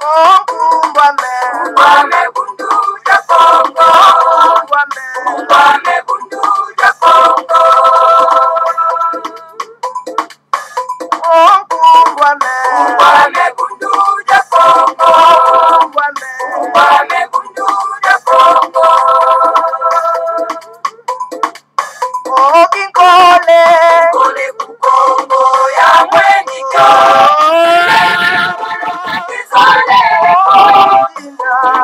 Kumbame bundu ya Kongo. Kumbame bundu ya Kongo. Kumbame bundu ya Kongo. Kumbame bundu ya Kongo. Kole kukongo ya mweniko.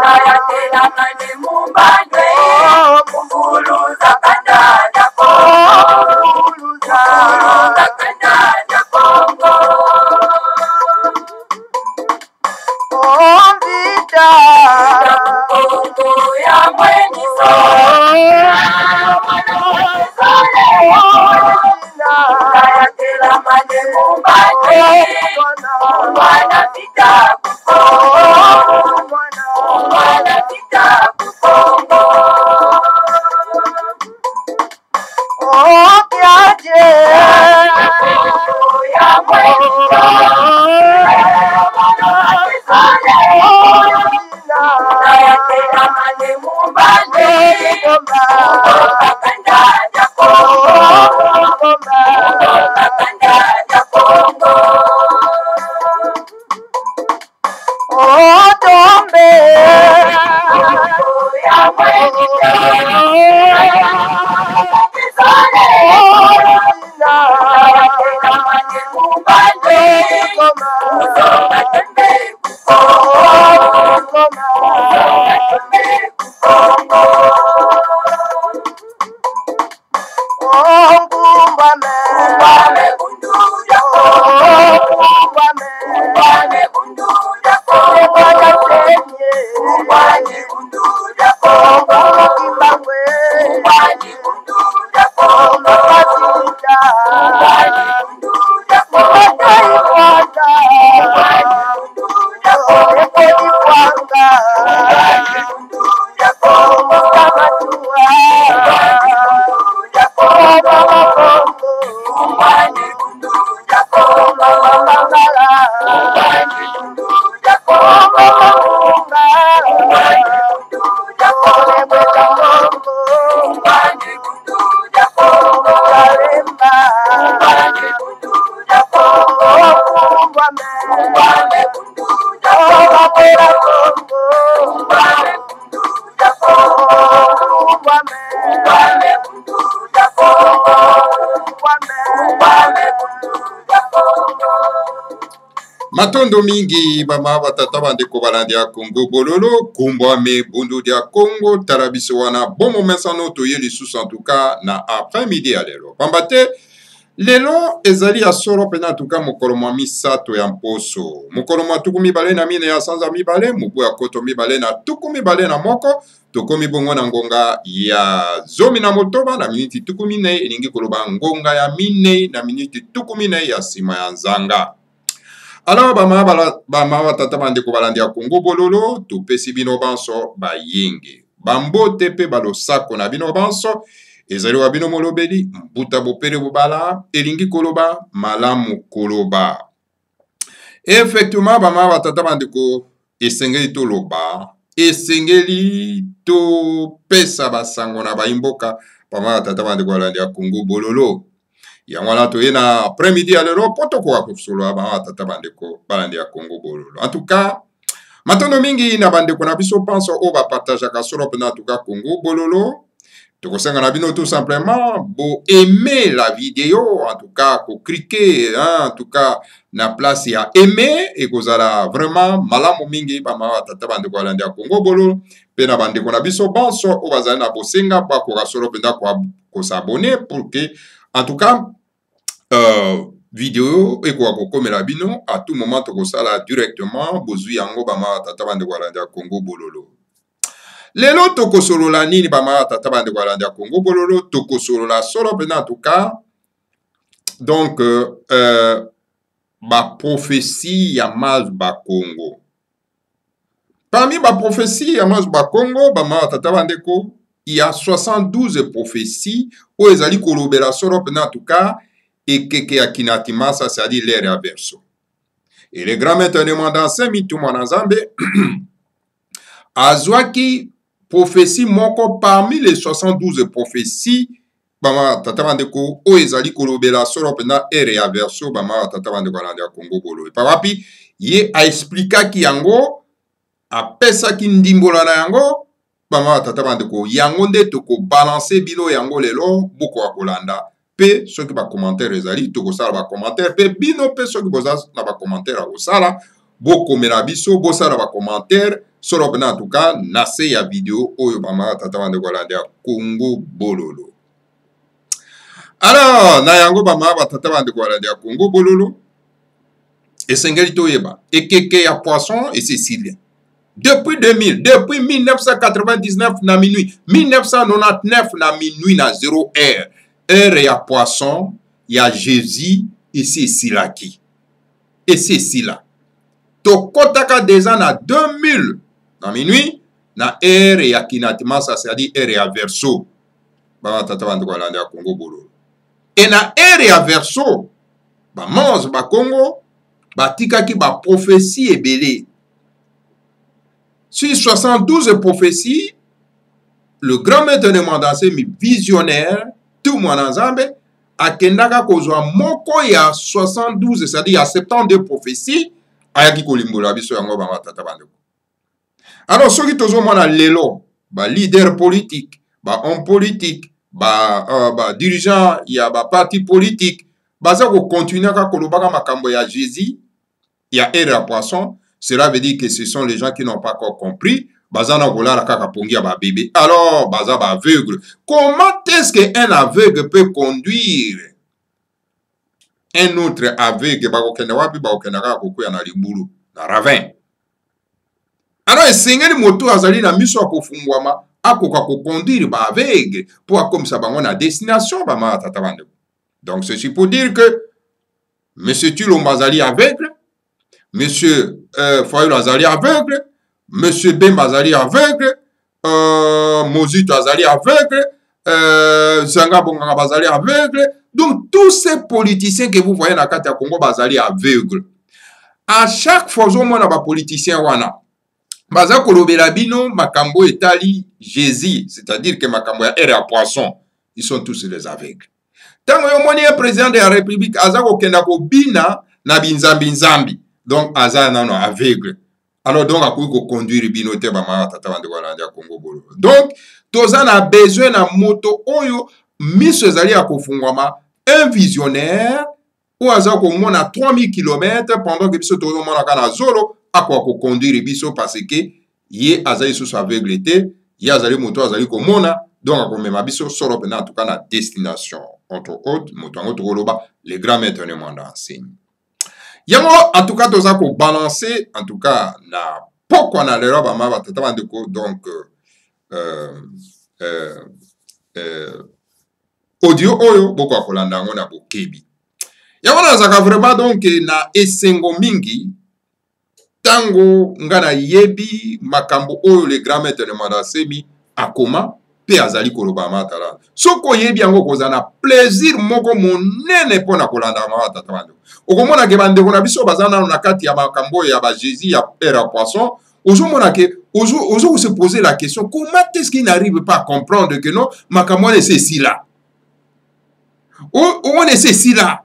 Kaya tela mane mumbandwe. Mufuluza kanda ya Kongo. Mufuluza kanda ya Kongo. Kukongo ya mweniko. Kaya tela mane mumbandwe. Mwana pita kukongo. Mwana pita kukongo. Kukongo ya mweniko. Kaya tela mane mumbandwe. Mwana kanda ya Kongo. Mwana kanda ya Kongo. Matondo mingi bama batata bandeko balandi ya Congo bololo kumbwame bundu dia Congo tarabiso wana bon momesano to yeli sous en tout cas na après-midi ya lelo pambate lelo ezali ya soro pena en tout cas mokolo mwa misato ya mposo mokolo mwa tuku mibale na mine ya sanza mibale mubu ya koto mibale na tuku mibale na moko tokomi bongo na ngonga ya zomi na motoba na miniti tuku mine elingi koloba ngonga ya mine na miniti tuku mine ya sima ya nzanga. Alors, bama batata bandeko balandi ya Congo bololo, topesi bino banso bayenge. Bambote pe balosako na bino banso, ezali wa bino molobeli, mbuta bopere bobala, elingi koloba, malamu koloba. Effectivement, bama batata bandeko, esengeli to loba, esengeli to pesa basango na baimboka, bama batata bandeko balandi ya Congo bololo. Yangwana toye na après-midi ya lelo potoko wa kusolo ba tata bandeko balandi ya Congo bololo. En tout cas, matondo mingi na bandeko na biso penso o ba partage ka solo pena en tout cas Congo bololo. Tokosenga na bino tout simplement bo aimer la vidéo en tout cas ko cliquer en tout cas na place ya aimer et kozala vraiment malamu mingi ba tata bandeko balandi ya Congo bololo. Pena bandeko na biso penso o bazali na bosenga ba ko solo pena ko s'abonner pour que en tout cas vidéo et quoi komela bino à tout moment to kosala directement bozui yango bama tata bande kwalanda Congo bololo lelo to kosolola nini bama tata bande kwalanda Congo bololo to kosolola solo pena en tout cas donc ba prophétie ya Mazba Congo parmi ba prophétie ya Mazba Congo bama tata bande ko il y a 72 prophéties où ezali kolobela solo pena en tout cas et que Akinatima, ça c'est-à-dire l'air à verso. Et le grand maître de Mandansemi, tout mon ensemble, azwaki prophétie moko parmi les 72 prophéties, bama tata bandeko o ezali kolobela solo pena ere ya verso bama tata bandeko na Congo bolo. Pa wapi ye a explikaki yango, apesaki ndimbola na yango, bama tata bandeko yango nde toko balancer bilo yango lelo boko akolanda. Pe soki ba commentaire ezali toko sala ba commentaire pe bino pe soki boza na ba commentaire akosala boko mela biso bosala ba commentaire solo pena en tout cas nase ya vidéo oyo bama tata bandeko kolanda Congo bololo. Alors na yango bama tata bandeko kolanda Congo bololo esengeli toyeba ekeke ya poisson et Cécilien. Depuis 2000, depuis 1999 na minuit, 1999 na minuit na 0 heure. Heure ya poisson, ya Jésus, et c'est Silaki. Et c'est Sila. Tokotaka déjà na 2000 na minuit, na heure ya Kinatima, ça c'est-à-dire heure ya verso. Ba tata bandeko kolanda Congo bolo. Et na heure ya verso, ba mange ba Congo, ba tikaki ba prophétie ebele. Sur 72 prophéties, le grand maître de Mandansemi visionnaire, tout mon ensemble, a kendaka kozwa moko ya 72, c'est-à-dire il y a 72 prophéties, ayaki kolimbola biso yango ba tata bandeko. Alors, ceux qui tozo mona lelo, ba leader politique, ba homme politique, ba dirigeant, il y a ba parti politique, baza ko continuer ka kolobaka makambo ya Jésus, il y a ere à poisson. Cela veut dire que ce sont les gens qui n'ont pas encore compris. Bazana gola kaka pongi ya ba bébé. Alors, baza ba aveugle. Comment est-ce qu'un aveugle peut conduire un autre aveugle? Ba kokenda wapi ba kokenda kaka kokuya na libulu na ravin. Alors, esengeli moto azali na miso akofungwama akoka ko conduire ba aveugle pour comme ça bango na destination ba ma tata bande. Donc ceci pour dire que monsieur Tulomba azali aveugle. Monsieur Foyou Azali aveugle, Monsieur Bemba Azali aveugle, Mozito Azali aveugle, Zanga Bonganga Bazali aveugle. Donc tous ces politiciens que vous voyez dans la carte Congo Bazali aveugle. À chaque fois, on a des politiciens wana. Baza kolobela bino makambo etali Jésus, c'est-à-dire que makambo ya ere à poisson, ils sont tous les aveugles. Tant que moni un président de la République azako kenda ko bina na binzambi nzambi. Donc, Aza non aveugle. Alors, donc, à quoi conduire binote bama tata bande kolanda Congo bolo. Donc, toza na besoin na moto oyo miso zali ya kofungwama un visionnaire ou aza ko mona 3000 km pendant que biso tozo mona kana zolo akwa ko conduire biso parce que ye azali sous aveugle te, ye azali moto azali ko mona donc akomema biso solo pena en tout cas na destination. Entre autres, moto ngo tokoloba les grands maîtres ne Mandansemi. Yango, en tout cas, toza ko balancer, en tout cas, na poko na lero ba ma tata bandeko, donc, audio oyo, boko akolanda ngo na bokebi. Yango na zaka vraiment, donc, na esengo mingi, tango ngana yebi, makambo oyo, le grand maître de Mandansemi, akoma, pe azali koloba matala. Soko yebi yango kozana plaisir moko monene pona kolanda ma tata bandeko. Okomona ke bandeko na biso bazana na kati ya makambo ya ba Jésus ya ere à poisson, ozomona ke ozo se poser la question comment est-ce qu'il n'arrive pas à comprendre que non makambo c'est si là. On est c'est là.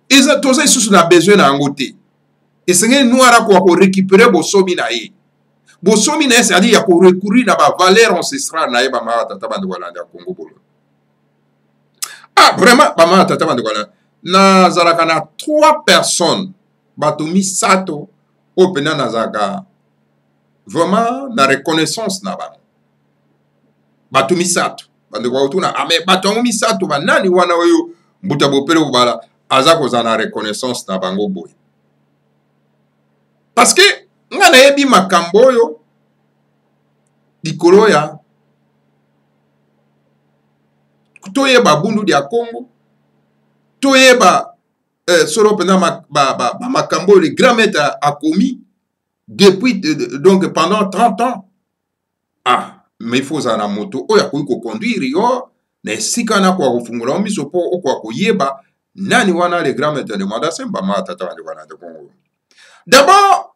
Et ça tous ces sous na besoin na ngote. Et c'est nous ara ko récupérer bosomi na ye. Bosomi na c'est-à-dire ya ko recourir na ba valeur ancestrale na ye ba ma tata bandeko na Congo bolo. Ah vraiment ba ma tata bandeko na zalaka na 3 personnes batomi sato opena na zaka vraiment na reconnaissance na ba batomi sato bandeko utuna ame batomi sato banani wana oyo mbuta bopele bala azako za na reconnaissance na bango boy parce que ngana yebi makambo oyo likolo ya toyeba bundu dia Congo toyeba solo pena makambo le grand maître a commis depuis donc pendant 30 ans. Ah, mais il faut ça na moto oya ko conduire yo na sika na kwa kufungula miso po okwa koyeba nani wana le grand maître de Mandansemi ba ma tata wana de Congo. D'abord,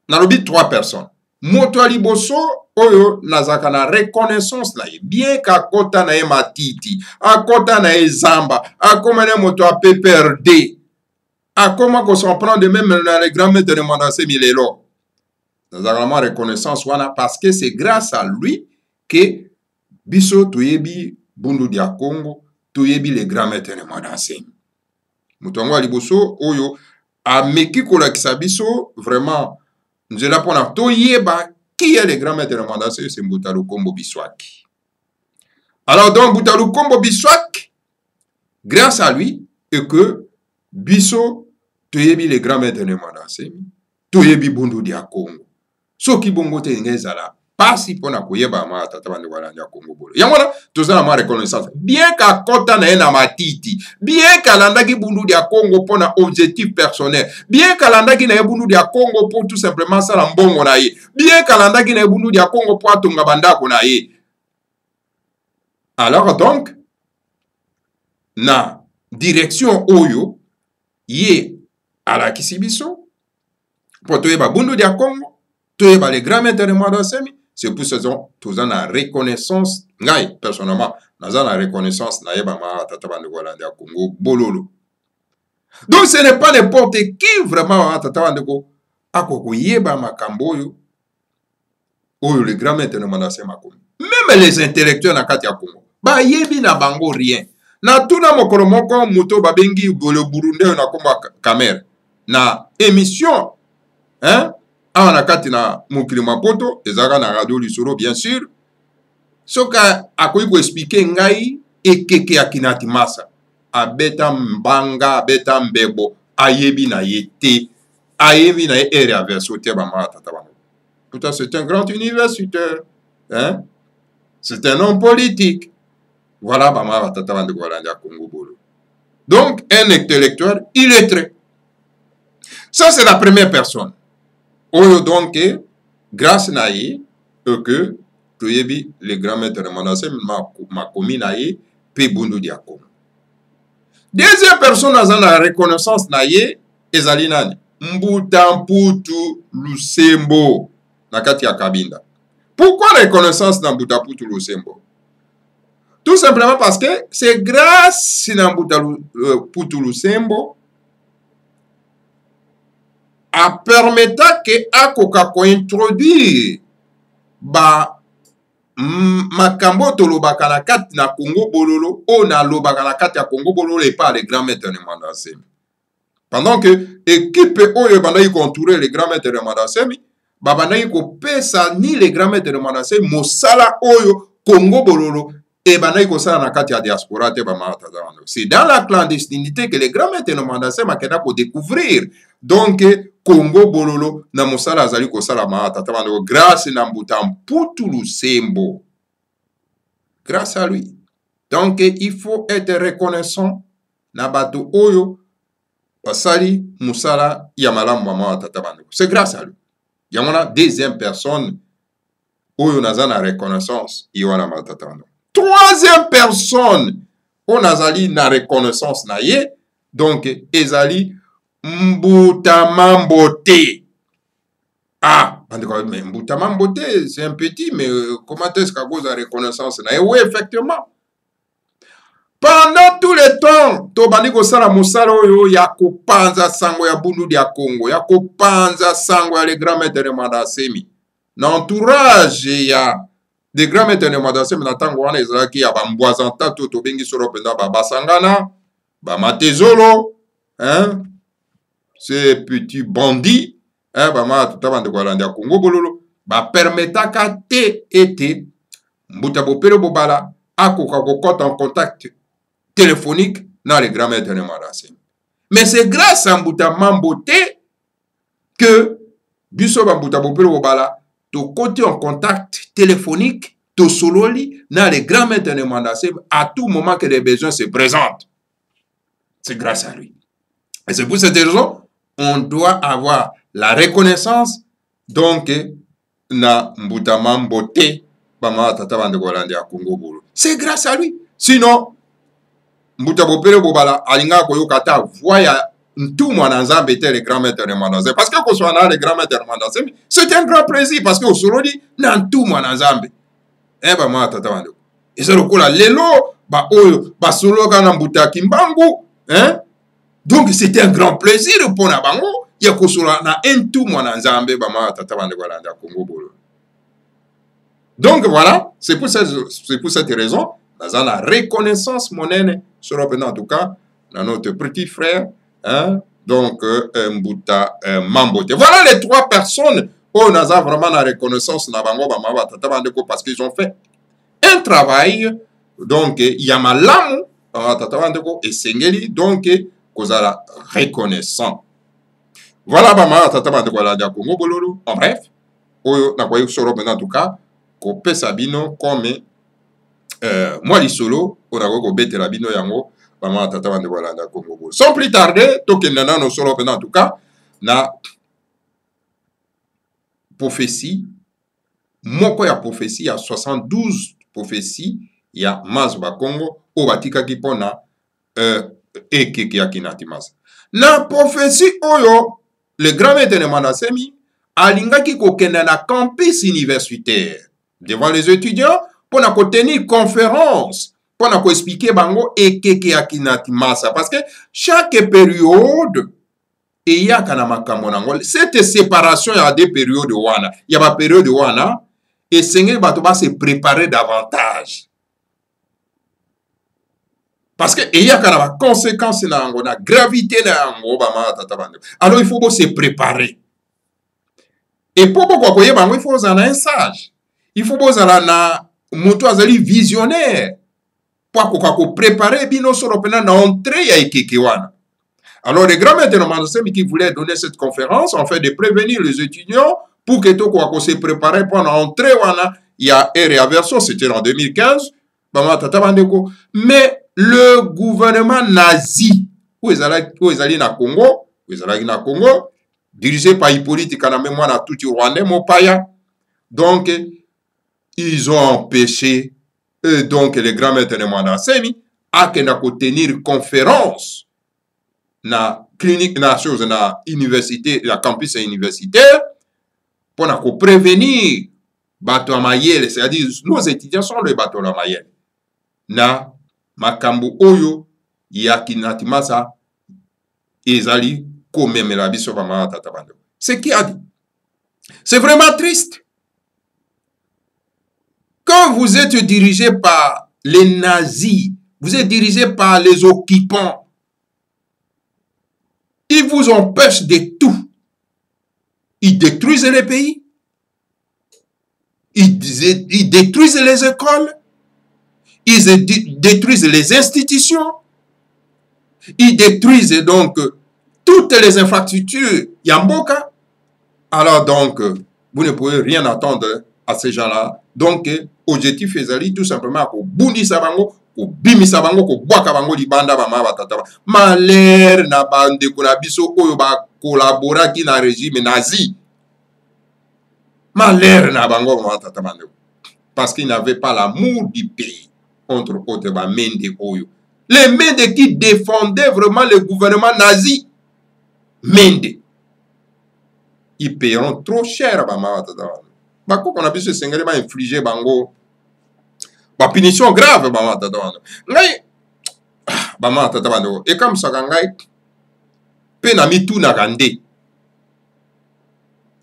nalobi 3 personnes. Moto aliboso oyo nazaka na reconnaissance na ye. Bien qu'akota na ye matiti, akota na ye zamba, akoma na moto a PPRD, akoma ko s'en prend de même dans les grands maîtres de Mandase Milelo. Nazaka na reconnaissance wana parce que c'est grâce à lui que biso toyebi bundu dia Congo, toyebi les grands maîtres de Mandase. Mutongo aliboso oyo ameki kolakisa biso vraiment nzela pona toyeba qui est le grand maître de Mandase, c'est Mbuta Lukombo Biswaki. Alors donc Mbuta Lukombo Biswaki, grâce à lui et que biso toyebi les grands maîtres de Mandase, toyebi bundu dia Congo. Soki bongo te ngezala pasi pona koyeba ma tata bande walanja Congo bolo. Yamona tozala ma reconnaissance. Bien qu'à kota na ena matiti, bien qu'alandaki bundu dia Congo pona objectif personnel, bien qu'alandaki na bundu dia Congo pour tout simplement ça la mbongo na ye, bien qu'alandaki na bundu dia Congo pour atonga bandako na ye. Alors donc na direction oyo ye ala kisibiso pour toyeba bundu dia Congo, toyeba les grands maîtres de Mandase. C'est pour ça que nous avons la reconnaissance, personnellement, nous avons la reconnaissance de Congo Bololo. Donc ce n'est pas n'importe qui vraiment a les grands maîtres de Mandase. Même les intellectuels na kati ya Congo, ba yebi na bango rien. Na tuna mokolo moko muto babengi le Burundi na komba kamera. Na émission, hein? Ah, on a katina mukili mapoto, ezaka na radio lisoro, bien sûr. Soka akoyi ko expliquer ngai ekeke akinati masa. Abeta mbanga, abeta mbebo, ayebi na yete, ayebi na ere averso te ba ma tata ba. Pourtant c'est un grand universitaire, hein? C'est un homme politique. Voilà ba ma tata ba de Golanda Congo Bolo. Donc un intellectuel illettré. Ça c'est la première personne. Oyo donc, grâce à ye, que toyebi les grands maîtres de Mandase ma commune aye, pe bundu dia Congo. Deuxième personne dans la reconnaissance na ye, ezali nani? Mbuta Mputu Lusembo, na kati ya Kabinda. Pourquoi reconnaissance na Mbuta Mputu Lusembo? Tout simplement parce que c'est grâce à Mbuta Mputu Lusembo a permettre que akoka ko introduire ba makambo to lobaka na kati na Congo Bololo o na lobaka na kati ya Congo Bololo et pas les grands maîtres de Mandase. Pendant que équipe oyo bandai contourer les grands maîtres de Mandase, ba bandai ko pesa ni les grands maîtres de Mandase mosala oyo Congo Bololo et bandai ko sala na kati ya diaspora te ba mata. C'est dans la clandestinité que les grands maîtres de Mandase makenda ko découvrir. Donc Congo Bololo na mosala azali ko sala ma tata bando grâce na Mbuta Mputu Lusembo. Grâce à lui. Donc il faut être reconnaissant na bato oyo basali musala ya malamu ma tata bando. C'est grâce à lui. Il y a une deuxième personne oyo naza na reconnaissance iwana ma tata bando. Troisième personne on azali na reconnaissance na ye donc ezali Mbuta Mambote. Ah, mais Mbuta Mambote, c'est un petit, mais comment est-ce qu'à cause de la reconnaissance? Et oui, effectivement. Pendant tout le temps, Tobandiko Sala Moussala Oyo, Yako Panza Sango ya Bundu dia Congo, Yako Panza Sango ya les grands maîtres de Mandase. L'entourage ya des grands maîtres de Mandase, mais n'attendons pas les gens qui a Bamboazanta, Tobengi Soropenda, Basangana, Bamatezolo, hein? Ces petits bandits, hein, Congo Bololo, permettra te ete Mbuta Bopelo Bobala a en contact téléphonique dans les grands maîtres de Mandase. Mais c'est grâce à Mbuta Mambote que Biso Mbuta Bopelo Bobala to côté en contact téléphonique to sololi dans les grands maîtres de Mandase à tout moment que les besoins se présentent. C'est grâce à lui. Et c'est pour cette raison on doit avoir la reconnaissance donc na Mbuta Mambote bama tata bande Golanda ya Congo Bolo. C'est grâce à lui. Sinon Mbuta Bopelo Bobala alinga koyoka ta voix ya tout mon ensemble était le grand maître de Mandazé. Parce que qu'on soit dans le grand maître de Mandazé, c'était un grand plaisir parce que au solo dit, dans tout mon ensemble. Eh ben, moi, tata, et c'est le coup là, l'élo, bah, solo, quand on kimbangu, hein? Donc, c'était un grand plaisir pour Nabango. Il y a qu'on soit dans un tout mon ensemble, bah, moi, tata, Congo Bolo. Donc, voilà, c'est pour cette raison, dans la reconnaissance monnaie, sur en tout cas, dans notre petit frère, hein, donc Mbuta Mambote. Voilà les 3 personnes où on a vraiment la reconnaissance parce qu'ils ont fait un travail, donc Yamalamu et Sengeli, donc Kozala reconnaissant. Voilà, en bref, en tout cas, Kopé Sabino comme moi li solo, on a bete la bino yango. Sans plus tarder, Tokenana no solo en tout cas, na prophétie, moko ya prophétie, il y a 72 prophéties, il y a Mazba Congo, Obatika Kipona, Ekeke Akinatimasa. Na prophétie oyo, le grand maître de Manasemi, alingaki kokenda na campus universitaire, devant les étudiants, pour tenir conférence. Pour expliquer bango ekeke akinatimasa parce que chaque période il y a cette séparation il y a des périodes wana il y a ma période wana et Seigneur va se préparer davantage parce que il y a une conséquence na gravité na alors il faut se préparer et pour pourquoi il faut avoir un sage il faut avoir na moto azali visionnaire pour préparer bino solo pena na entrée ya Ekekewana. Alors les grands maîtres qui voulaient donner cette conférence en fait de prévenir les étudiants pour que tout quoi se préparer pour l'entrée wana il y a ère version c'était en 2015 mais le gouvernement nazi où ils allaient na Congo dirigé par Hippolyte Kanambe mwana tout Rwandais Mopaya donc ils ont empêché donc les grands maîtres de Mandasemi a tenir conférence na clinique na chose na université la campus universitaire pour prévenir bateau mayele c'est-à-dire nos étudiants sont les bateaux la mayele na makambo oyo yakinatimasa ezali komemela biso ba tata bando c'est qui a dit c'est vraiment triste. Quand vous êtes dirigé par les nazis, vous êtes dirigé par les occupants, ils vous empêchent de tout. Ils détruisent les pays, ils détruisent les écoles, ils détruisent les institutions, ils détruisent donc toutes les infrastructures Yamboka. Alors donc, vous ne pouvez rien attendre à ces gens-là. Donc, objectif ezali tout simplement ko bundisa bango, ko bimisa bango, ko bwaka bango libanda ba batata. Malheur na bande ko na biso oyo ba collaborer ki na régime nazi. Malheur na bango ba batata bande. Parce qu'ils n'avaient pas l'amour du pays. Entre autres ba Mende oyo. Les Mende qui défendaient vraiment le gouvernement nazi. Mende. Ils paieront trop cher ba batata. Bako qu'on a pu se singuler ba infliger bango ba punition grave ba matata bando ngai ba matata bando e comme ça ngai pe na mitu na kande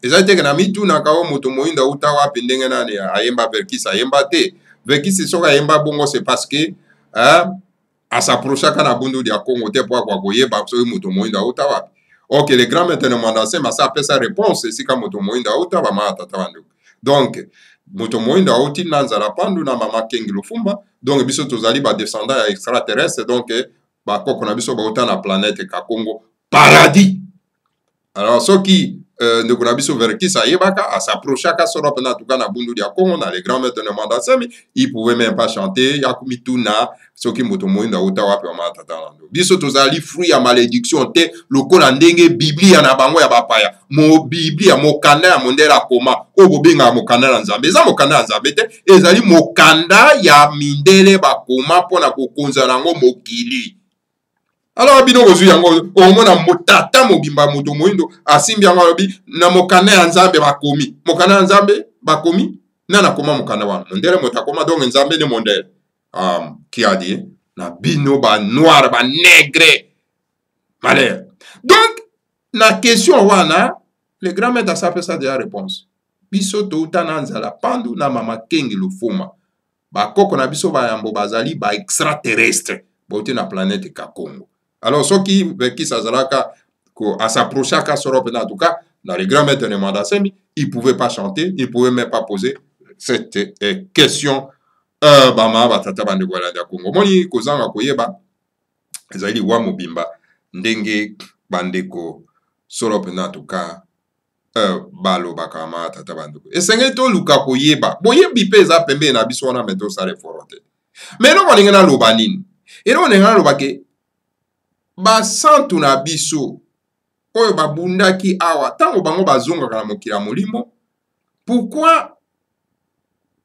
ezate que na mitu na kawo moto moinda utawa pendenge nani ayemba verkisa ayemba te verkisa soka ayemba bongo c'est parce que à s'approcher kana bundu dia Congo te pour quoi koyeba so moto moinda utawa. OK les grands maintenant mandassé mais ça après sa réponse c'est comme moto moinda utawa matata bando. Donc, moto moinda oti nanzala pandu na mama kengi lufumba. Donc, biso tozali ba descendant extraterrestre. Donc, ba koko na biso ba ota na planète ka Congo paradis. Alors, ceux qui ne kuna biso vers qui ça yebaka à s'approcher ka soro pena tuka na bundu dia Congo na les grands maîtres de Mandasemi, ils pouvaient même pas chanter yakumi tuna ceux qui moto moinda ota wapi ma tata lando. Biso tozali fruit ya malédiction te lokola ndenge biblia na bango ya bapaya. Mo biblia mo kanda ya mondela koma obo benga mo kanda na nzambe eza mo kanda ya nzambe te ezali mo kanda ya mindele bakoma pona kokonza nango mokili. Alors bino ozu yango omona motata mobimba moto moindo asimbi yango alobi na mokanda ya nzambe bakomi. Mokanda ya nzambe bakomi nana koma mokanda wana. Mondele motakoma donc nzambe ne mondele. Qui a dit na bino ba noir ba nègre. Malheur. Donc na question wana le grand maître a sapé ça déjà réponse. Biso to utana nzala pandu na mama kengi lufuma. Ba koko na biso ba yambo bazali ba extraterrestre. Bote na planète ka Congo. Alors, ceux qui s'azalaka, à s'approcher à Kassorope, en tout cas, dans les grands maîtres de Mandasemi, ils ne pouvaient pas chanter, ils ne pouvaient même pas poser cette question. Bama, batata bande Gualanda Congo. Moni, kozanga koyeba, ezali wa mobimba, ndenge bandeko, Sorope, en tout cas, balo bakama, tata bande. Et c'est to luka koyeba, boyebi peza pembe na biso wana meto sale forote. Mais non, on est dans l'obanine. Et non, on est dans l'obake. Ba santu na biso oyo babundaki awa tango bango bazongaka na mokili ya molimo pourquoi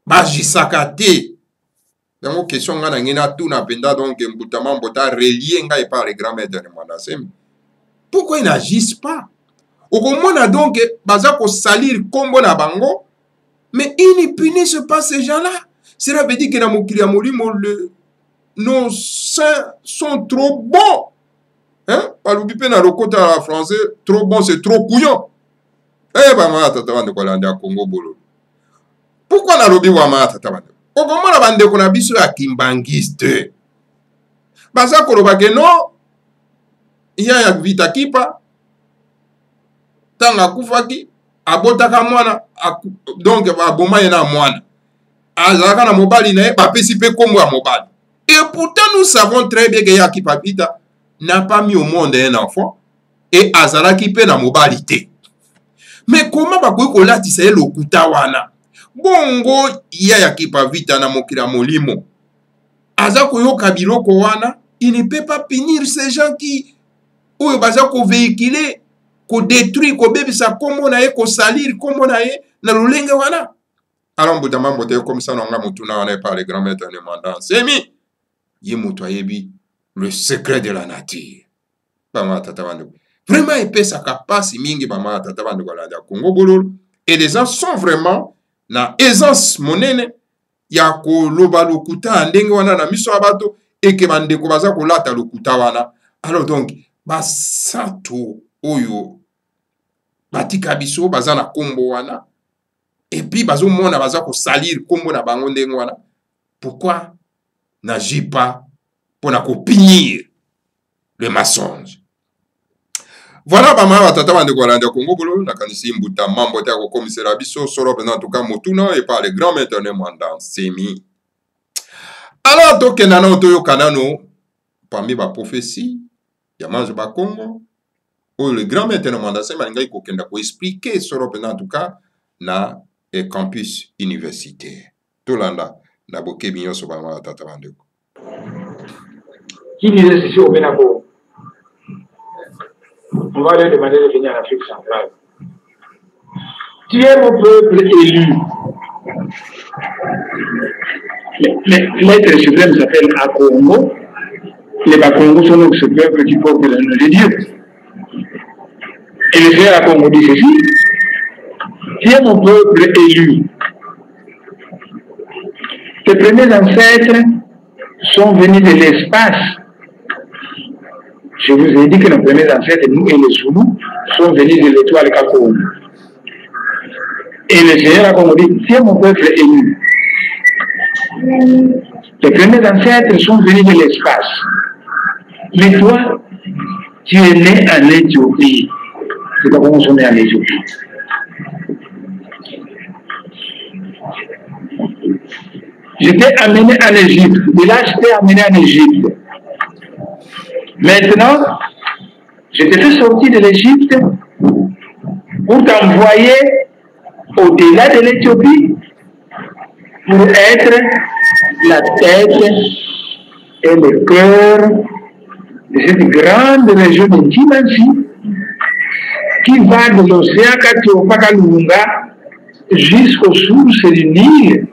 bajisaka te yango question nga na ngai natuna mpenza donc mbutama mbota relie ngai par le grand maître de Mandasemi pourquoi ils n'agissent pas okomona donc baza kosalir kombo na bango mais ils ne punissent pas ces gens-là cela veut dire que na mokili ya molimo nos saints sont trop bons. Hein? Paloubi pe na lokota la français, trop bon, c'est trop couillon. Eh, bah, ma tata bande kolanda Congo bolo. Pourquoi na lobi wa ma tata bande? O comment la bande ko na biso ya kimbangiste? Baza ko loba ke non. Ya vita kipa. Tanga kufaki, abotaka mwana, donc aboma yena mwana. Azaka na mobali na e ba pesi pe kombo ya mobali. Et pourtant nous savons très bien que ya kipa vita n'a pas mis au monde un enfant et azalaki pe na mobalité. Mais comment bakoki kolatisa ye lokuta wana? Bongo ya kipa vita na mokili ya molimo. Aza koyoka biloko wana, il ne peut pas punir ces gens qui oyo baza ko véhiculer, ko détruire, ko bebisa kombo na ye, ko salir kombo na ye na lolenge wana. Alors mbutama mbote comme ça nanga mutuna wana par le grand maître de Mandasemi. Ye mutu ayebi le secret de la nature. Vraiment, épais sa capacité mingi bama tata bande Gualanda Congo bololo. Et les gens sont vraiment na aisance monene ya ko loba lokuta ndenge wana na miso abato et que bande ko baza ko lata lokuta wana. Alors donc basato oyo batika biso baza na kombo wana et puis bazo mona baza ko salir kombo na bango ndenge wana. Pourquoi n'agit pas pour na punir le mensonge? Voilà, bama tata bande Gualanda Congo bolo na kanisi mbuta mambo ta ko komisera biso soro en tout cas motuna et par le grand maître de Mandasemi. Alors donc nana to yo kanano parmi ba prophétie ya manzo ba Congo ou le grand maître de Mandasemi ngai ko kenda ko expliquer soro en tout cas na campus universitaire. Tolanda na boke binyo so bama tata bande. Qui disait ceci au Bénabo? On va leur demander de venir en Afrique centrale. Tu es mon peuple élu. L'être suprême s'appelle Akongo. Les Bakongos sont donc ce peuple qui porte le nom de Dieu. Et le frère Akongo dit ceci. Tu es mon peuple élu. Tes premiers ancêtres sont venus de l'espace. Je vous ai dit que nos premiers ancêtres, nous et les Zoulous, sont venus de l'étoile Kakou. Et le Seigneur a comme dit, c'est mon peuple élu. Les premiers ancêtres sont venus de l'espace. Mais toi, tu es né en Éthiopie. C'est pas comment on est en Éthiopie. Je t'ai amené en Égypte. De là, je t'ai amené en Égypte. Maintenant, je te fais sortir de l'Égypte pour t'envoyer au-delà de l'Éthiopie pour être la tête et le cœur de cette grande région de Timansi qui va de l'océan Katiopakalunga jusqu'aux sources du Nil.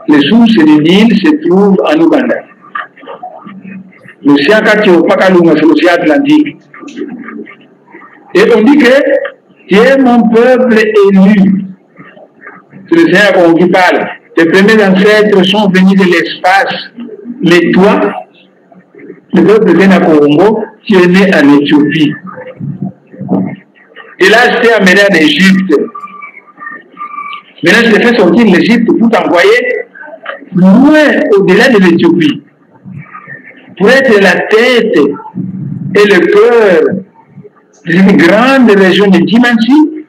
Les sources du Nil se trouvent en Ouganda. L'océan Katiopakalouga, c'est l'océan Atlantique. Et on dit que tu es mon peuple élu. C'est le Seigneur qu'on qui parle. Tes premiers ancêtres sont venus de l'espace. Mais toi, le peuple vient à Congo, tu es né en Éthiopie. Et là, je t'ai amené en Égypte. Maintenant, je t'ai fait sortir de l'Égypte pour t'envoyer loin au-delà de l'Éthiopie. Pour être la tête et le cœur d'une grande région de Dimansi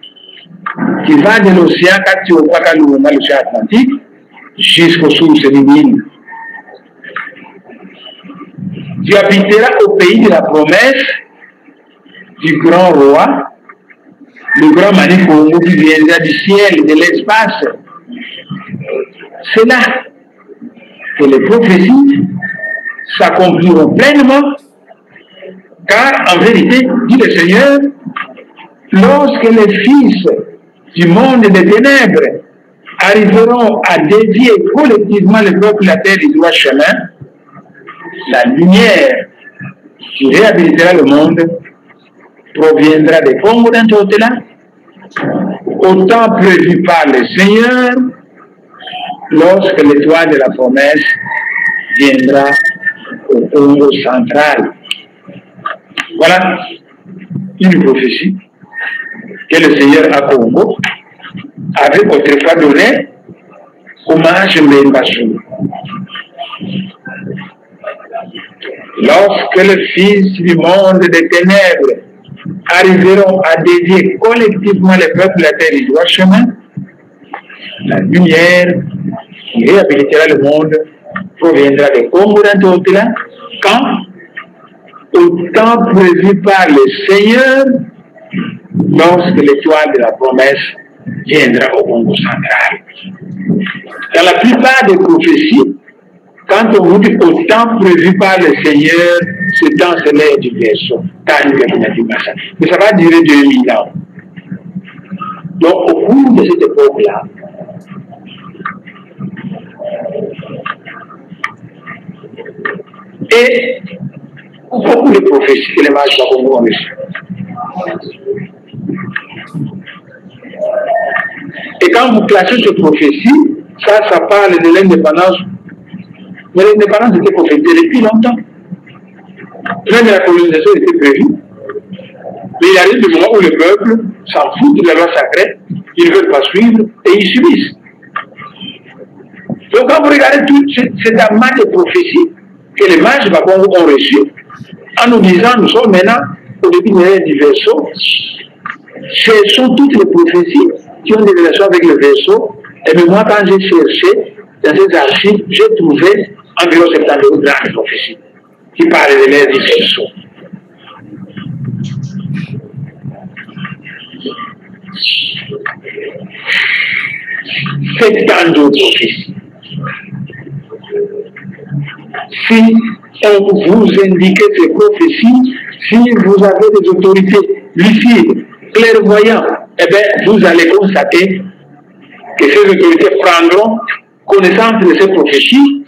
qui va de l'océan Katiopakalouga, l'océan Atlantique, jusqu'aux sources du Nil. Tu habiteras au pays de la promesse du grand roi, le grand Manikongo qui viendra du ciel, de l'espace. C'est là que les prophéties s'accompliront pleinement, car en vérité, dit le Seigneur, lorsque les fils du monde des ténèbres arriveront à dévier collectivement le peuple de la terre du droit chemin, la lumière qui réhabilitera le monde proviendra des Congo d'Antotela, au temps prévu par le Seigneur, lorsque l'étoile de la promesse viendra au Congo central. Voilà une prophétie que le Seigneur à Congo avait autrefois donné hommage à Mbembassou. Lorsque les fils du monde des ténèbres arriveront à dévier collectivement le peuple de la terre du droit chemin, la lumière qui réhabilitera le monde proviendra de Congo d'Antotela, quand, au temps prévu par le Seigneur, lorsque l'étoile de la promesse viendra au Congo central. Dans la plupart des prophéties, quand on vous dit au temps prévu par le Seigneur, ce temps c'est l'ère du berceau. Mais ça va durer 2000 ans. Donc au cours de cette époque-là, et beaucoup de prophéties que les mages de Congo ont reçues. Et quand vous classez ces prophéties, ça parle de l'indépendance. Mais l'indépendance était prophétisée depuis longtemps. Même la colonisation était prévue. Mais il arrive le moment où le peuple s'en fout de la loi sacrée, ils ne veulent pas suivre et ils subissent. Donc quand vous regardez tout cet amas de prophéties que les mages Bakongo ont reçues, en nous disant nous sommes maintenant au début de l'ère du verseau, ce sont toutes les prophéties qui ont des relations avec le verseau. Et même moi, quand j'ai cherché dans ces archives, j'ai trouvé environ 72 grandes prophéties qui parlent de l'ère du verseau. C'est tant d'autres prophéties. Si on vous indique ces prophéties, si vous avez des autorités lucides, clairvoyantes, eh bien, vous allez constater que ces autorités prendront connaissance de ces prophéties.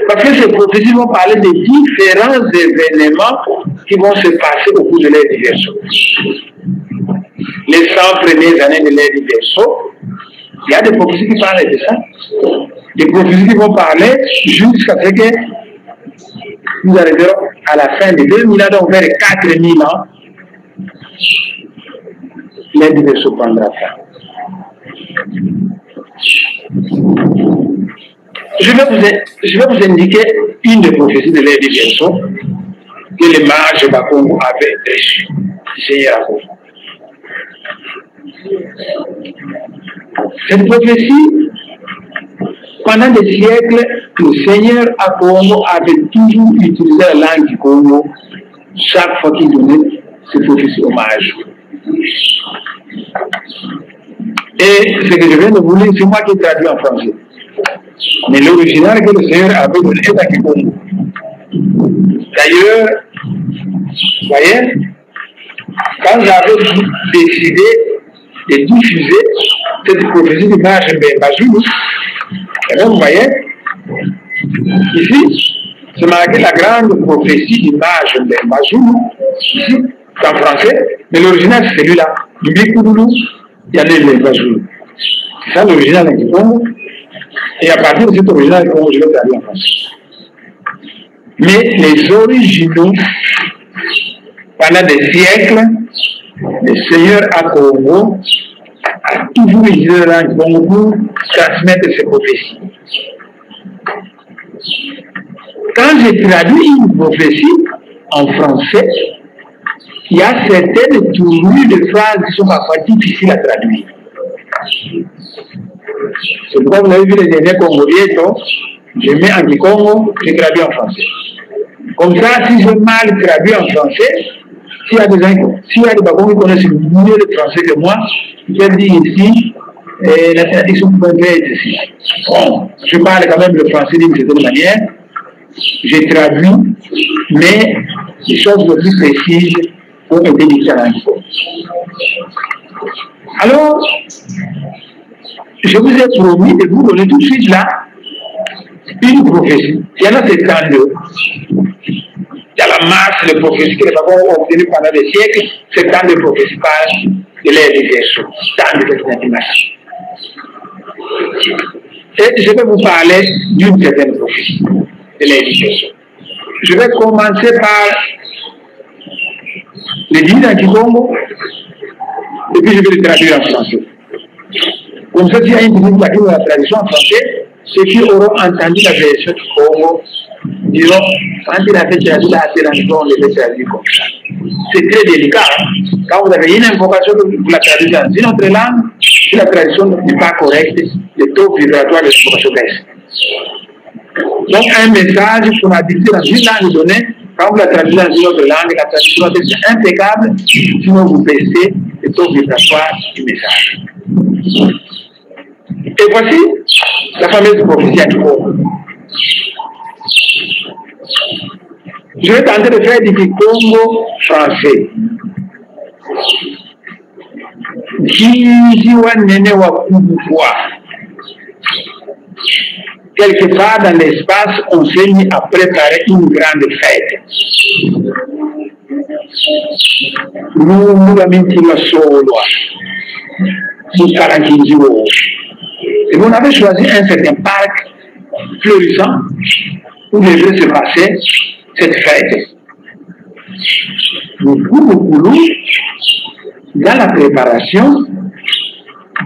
Parce que ces prophéties vont parler de différents événements qui vont se passer au cours de l'ère du verseau. Les 100 premières années de l'ère du verseau, il y a des prophéties qui parlent de ça. Des prophéties qui vont parler jusqu'à ce que nous arriverons à la fin de 2000 ans, donc vers 4000 ans, l'ère du verseau prendra fin. Je vais vous indiquer une des prophéties de l'ère du verseau que les mages Bakongo avaient reçues du Seigneur à Congo. Cette prophétie, pendant des siècles, le Seigneur à Congo avait toujours utilisé la langue du Congo chaque fois qu'il donnait cette prophétie hommage. Et ce que je viens de vous lire, c'est moi qui traduis en français. Mais l'original que le Seigneur avait donné est à Congo. D'ailleurs, vous voyez, quand j'avais décidé de diffuser cette prophétie du mage Mbembassou, et là, vous voyez, ici, C'est marqué la grande prophétie d'image de Mazulu, ici, en français, mais l'original c'est celui-là. Mbikoudoulou, Yanele Mazulu. C'est ça l'original en Kikongo. Et à partir de cet original, je vais traduire en français. Mais les originaux, pendant des siècles, le Seigneur à Congo a toujours utilisé la langue Congo pour transmettre ses prophéties. Quand j'ai traduit une prophétie en français, il y a certaines tournures de phrases qui sont parfois difficiles à traduire. C'est pourquoi vous avez vu les derniers Congoliens, je mets en Kikongo, je traduis en français. Comme ça, si je mal traduis en français, s'il y a des Bagons qui connaissent mieux le français que moi, je vais dire ici, la traduction peut être ici. Bon, je parle quand même le français d'une certaine manière, j'ai traduit, mais les choses les plus précises ont été différentes. Alors, je vous ai promis de vous donner tout de suite là une prophétie. Il y en a 72. Il y a la masse de prophéties que les Bagons ont obtenues pendant des siècles. 72 prophéties parlent de l'air des versos, tant de l'estimation. Et je vais vous parler d'une certaine prophétie de l'air des versos. Je vais commencer par le dire en Kikongo, et puis je vais le traduire en français. Comme ça, s'il y a une visite de la traduction en français, ceux qui auront entendu la version du Congo diront, quand il a fait traduire la traduction, on les fait traduire comme ça. C'est très délicat. Hein? Quand vous avez une information que vous la traduisez dans une autre langue, si la traduction n'est pas correcte, le taux vibratoire de l'information baisse. Donc, un message qu'on a dicté dans une langue donnée, quand vous la traduisez dans une autre langue, la traduction est impeccable, sinon vous baissez le taux vibratoire du message. Et voici la fameuse prophétie à Kikongo. Je vais tenter de faire du Kikongo français. Quelque part dans l'espace, on s'est mis à préparer une grande fête. Et on avait choisi un certain parc florissant où devait se passer cette fête. Dans la préparation,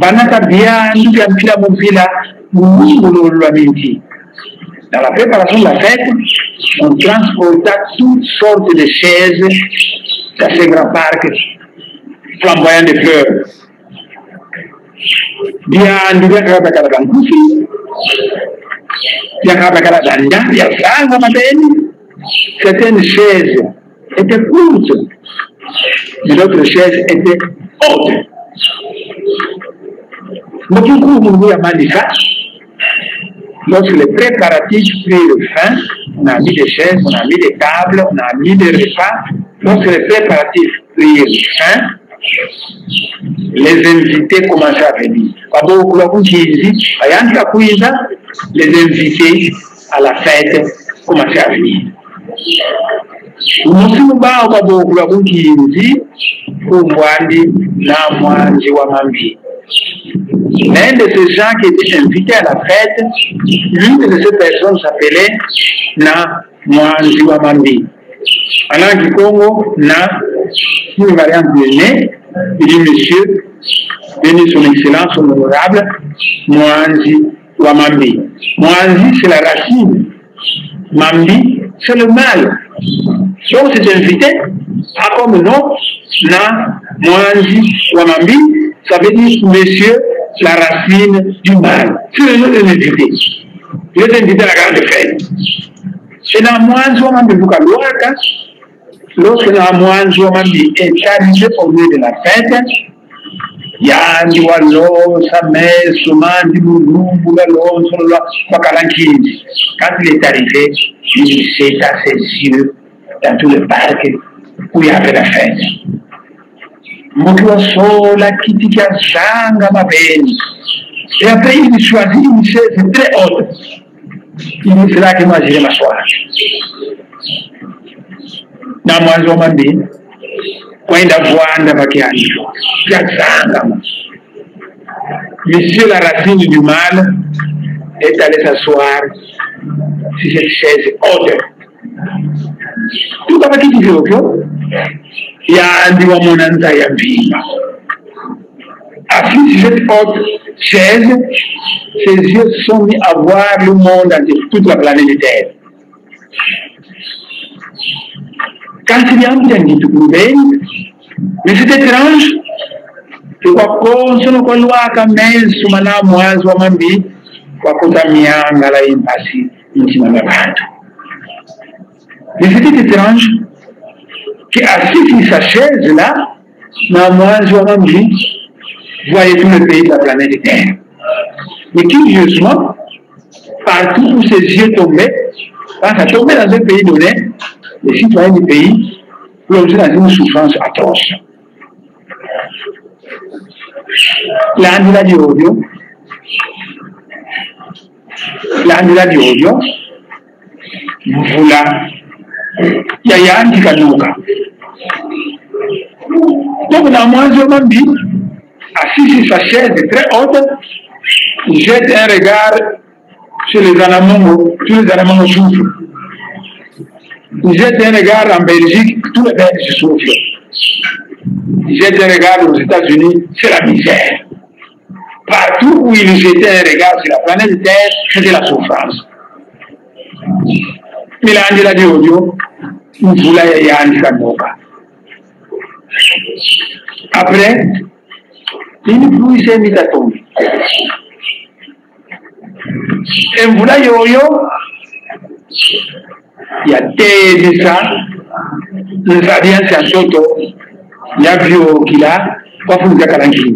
dans la préparation de la fête, on transporta toutes sortes de chaises dans ce grand parc flamboyant de fleurs. Certaines chaises étaient courtes, mais d'autres chaises étaient hautes. Lorsque les préparatifs prirent fin, on a mis des chaises, on a mis des tables, on a mis des repas. Lorsque les préparatifs prirent fin, les invités commençaient à venir. Les invités à la fête commençaient à venir. L'un de ces gens qui étaient invités à la fête, l'une de ces personnes s'appelait Na Mwanzi Wamambi. En langue du Congo, Na, une variante de né, il dit monsieur, béni son excellence, son honorable, Mwanzi Wamambi. Mwanzi, c'est la racine. Mambi, c'est le mal. Donc cet invité a comme nom Na Mwanzi Wamambi, ça veut dire monsieur, la racine du mal. C'est le nom de l'invité. Il est invité à la grande fête. Et Na Mwanzi Wamambi Bukalouaka, lorsque Na Mwanzi Wamambi est arrivé au milieu de la fête, Yandi Walo, Samé, Soumandi, Boulou, Boulalo, Solwa, Bakalankini. Quand il est arrivé, il s'est à ses yeux dans tout le parc où il y avait la fête. Mokiwasola, Kitika, Zanga, Mabeni. Et après, il choisit une chaise très haute. Il dit, c'est là que moi j'irai m'asseoir. Dans moi, je m'en dis, quand il a voix, il a Monsieur la racine du mal est allé s'asseoir sur cette chaise haute. Tout à fait qui dit il y a un diwa monanta ya bima. Assis sur cette haute chaise, ses yeux sont mis à voir le monde entier, toute la planète Terre. Quand il y a un petit peu mais c'est étrange. Sono kwa luaka mensu mana mwanzo wa mambi kwa kutamianga la impasi nchina mabatu. Mais c'était étrange qu'assis sur sa chaise là, na mwanzo wa mambi voyait tout le pays de la planète Terre. Mais curieusement, partout où ses yeux tombaient, quand ça tombait dans un pays donné, les citoyens du pays plongeaient dans une souffrance atroce. L'andula di odio, mvula yayanti kanuka. Donc dans mwanzo mambi, assis sur sa chaise très haute, il jette un regard sur les Anamongo, tous les Anamongo souffrent. Il jette un regard en Belgique, tous les Belges souffrent. Il jette un regard aux États-Unis, c'est la misère. Partout où il jetait un regard sur la planète Terre, c'était la souffrance. Mais là, on dit audio, nous voulons y aller à Moka. Après, une pluie s'est mise à tomber. Et vous voulez yo-yo, il y a des ça, nous avions un soto, il y a vu qu'il a, pas pour nous accalanquer.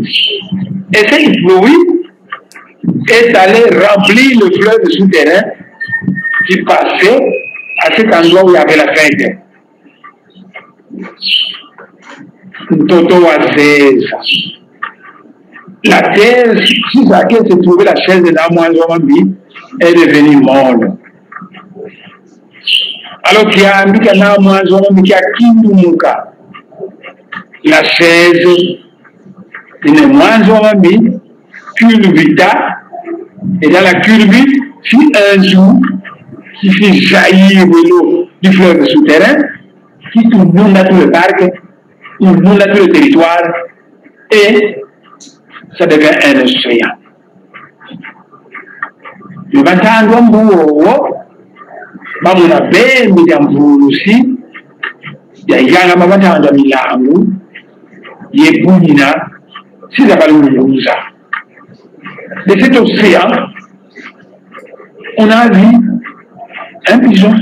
Et cette pluie est allée remplir le fleuve souterrain qui passait à cet endroit où il y avait la fête. Toto a fait ça. La terre sur laquelle se trouvait la chaise de Namoazomambi est devenue molle. Alors qu'il y a un petit Namoazomambi qui a Kindumuka. La chaise de Namoazomambi culvita, et dans la curvite fit un jour qui fit jaillir de l'eau du fleuve souterrain, qui inonde tout le parc, inonde tout le territoire, et ça devient un océan. Le Bantando Mbouo, Mamuna Ben, Midambu aussi, Yanga Mamanda Milangu, Yebunina, c'est la Balouza. De cet océan, on a vu un pigeon,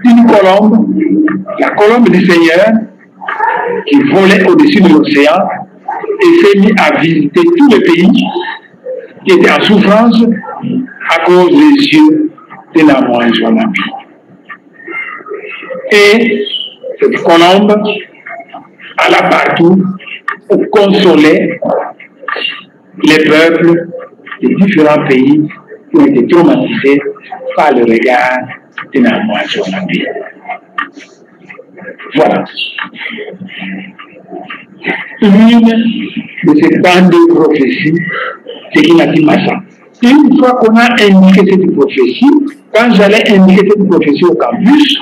une colombe, la colombe du Seigneur, qui volait au-dessus de l'océan et s'est mis à visiter tous les pays qui étaient en souffrance à cause des yeux de la moine. Et cette colombe alla partout pour consoler les peuples des différents pays qui ont été traumatisés par le regard de la moine. Voilà. Une de ces bandes de prophéties, c'est Kinati Massa. Une fois qu'on a indiqué cette prophétie, quand j'allais indiquer cette prophétie au campus,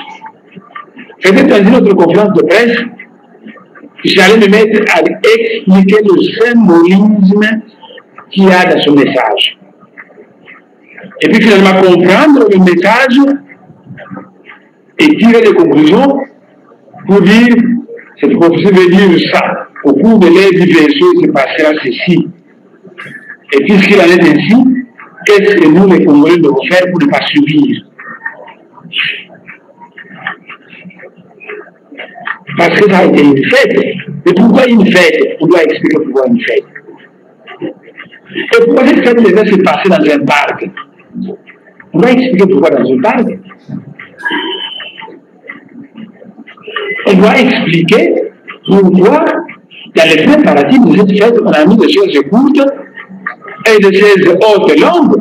c'était dans une autre conférence de presse, j'allais me mettre à expliquer le symbolisme qu'il y a dans ce message. Et puis finalement comprendre le message et tirer des conclusions pour dire, cette prophétie veut dire ça. Au cours de l'aide du verset, il se passera ceci. Et puisqu'il en est ainsi, qu'est-ce que nous, les Congolais, devons faire pour ne pas subir? Parce que ça a été une fête. Et pourquoi une fête? On doit expliquer pourquoi une fête. Et pourquoi cette fête devait se passer dans un parc? On doit expliquer pourquoi dans un parc. On doit expliquer pourquoi, dans les préparatifs de cette fête, on a mis des choses courtes et des choses hautes longues.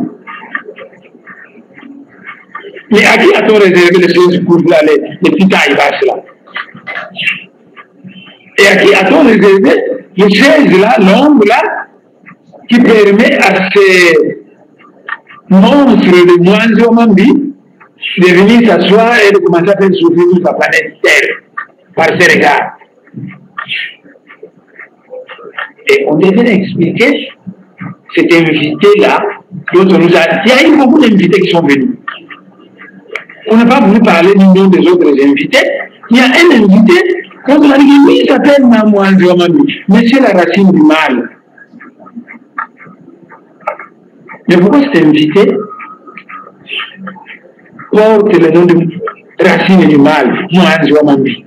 Mais à qui a-t-on réservé les choses pour là, les petits tailles basses là? Et à qui a-t-on réservé les chaises là, l'ombre là, qui permet à ces monstres de Mwanzi de venir s'asseoir et de commencer à faire souffrir toute la planète Terre par ces regards? Et on devait expliquer cet invité-là, dont on nous a dit, il y a eu beaucoup d'invités qui sont venus. On n'a pas voulu parler du nom des autres invités. Il y a un invité, quand on a dit, oui, il s'appelle Mwanzi Wamambi, mais c'est la racine du mal. Mais pourquoi cet invité porte le nom de racine du mal, Mwanzi Wamambi?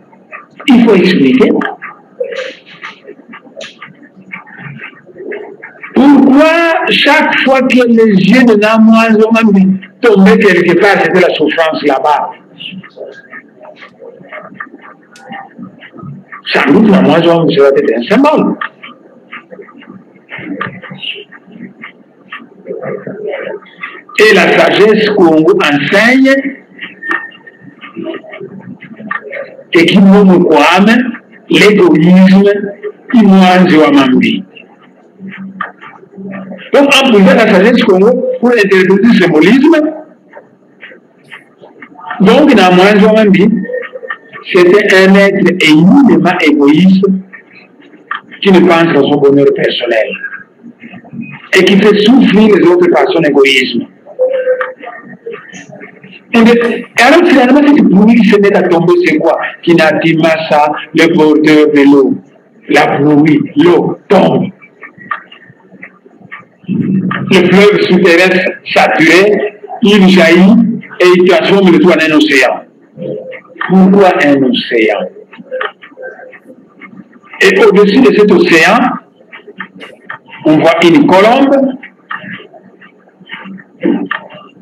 Il faut expliquer. Pourquoi chaque fois que les yeux de Mwanzi Wamambi tombaient quelque part, c'était la souffrance là-bas? Sans doute, Mwanzi Wamambi serait peut-être un symbole. Et la sagesse qu'on enseigne et qui nous croit l'égoïsme du Mwanzi Wamambi. Donc, en plus de la sagesse Congo pour interpréter le symbolisme, donc dans Mwanzi Wamambi, c'était un être éminemment égoïste qui ne pense qu'à son bonheur personnel et qui fait souffrir les autres par son égoïsme. Et alors finalement, cette pluie qui se met à tomber, c'est quoi? Kinati Massa, le porteur de l'eau. La pluie, l'eau tombe. Le fleuve souterrain saturé, il jaillit et il transforme le tout en un océan. Pourquoi un océan? Et au-dessus de cet océan, on voit une colombe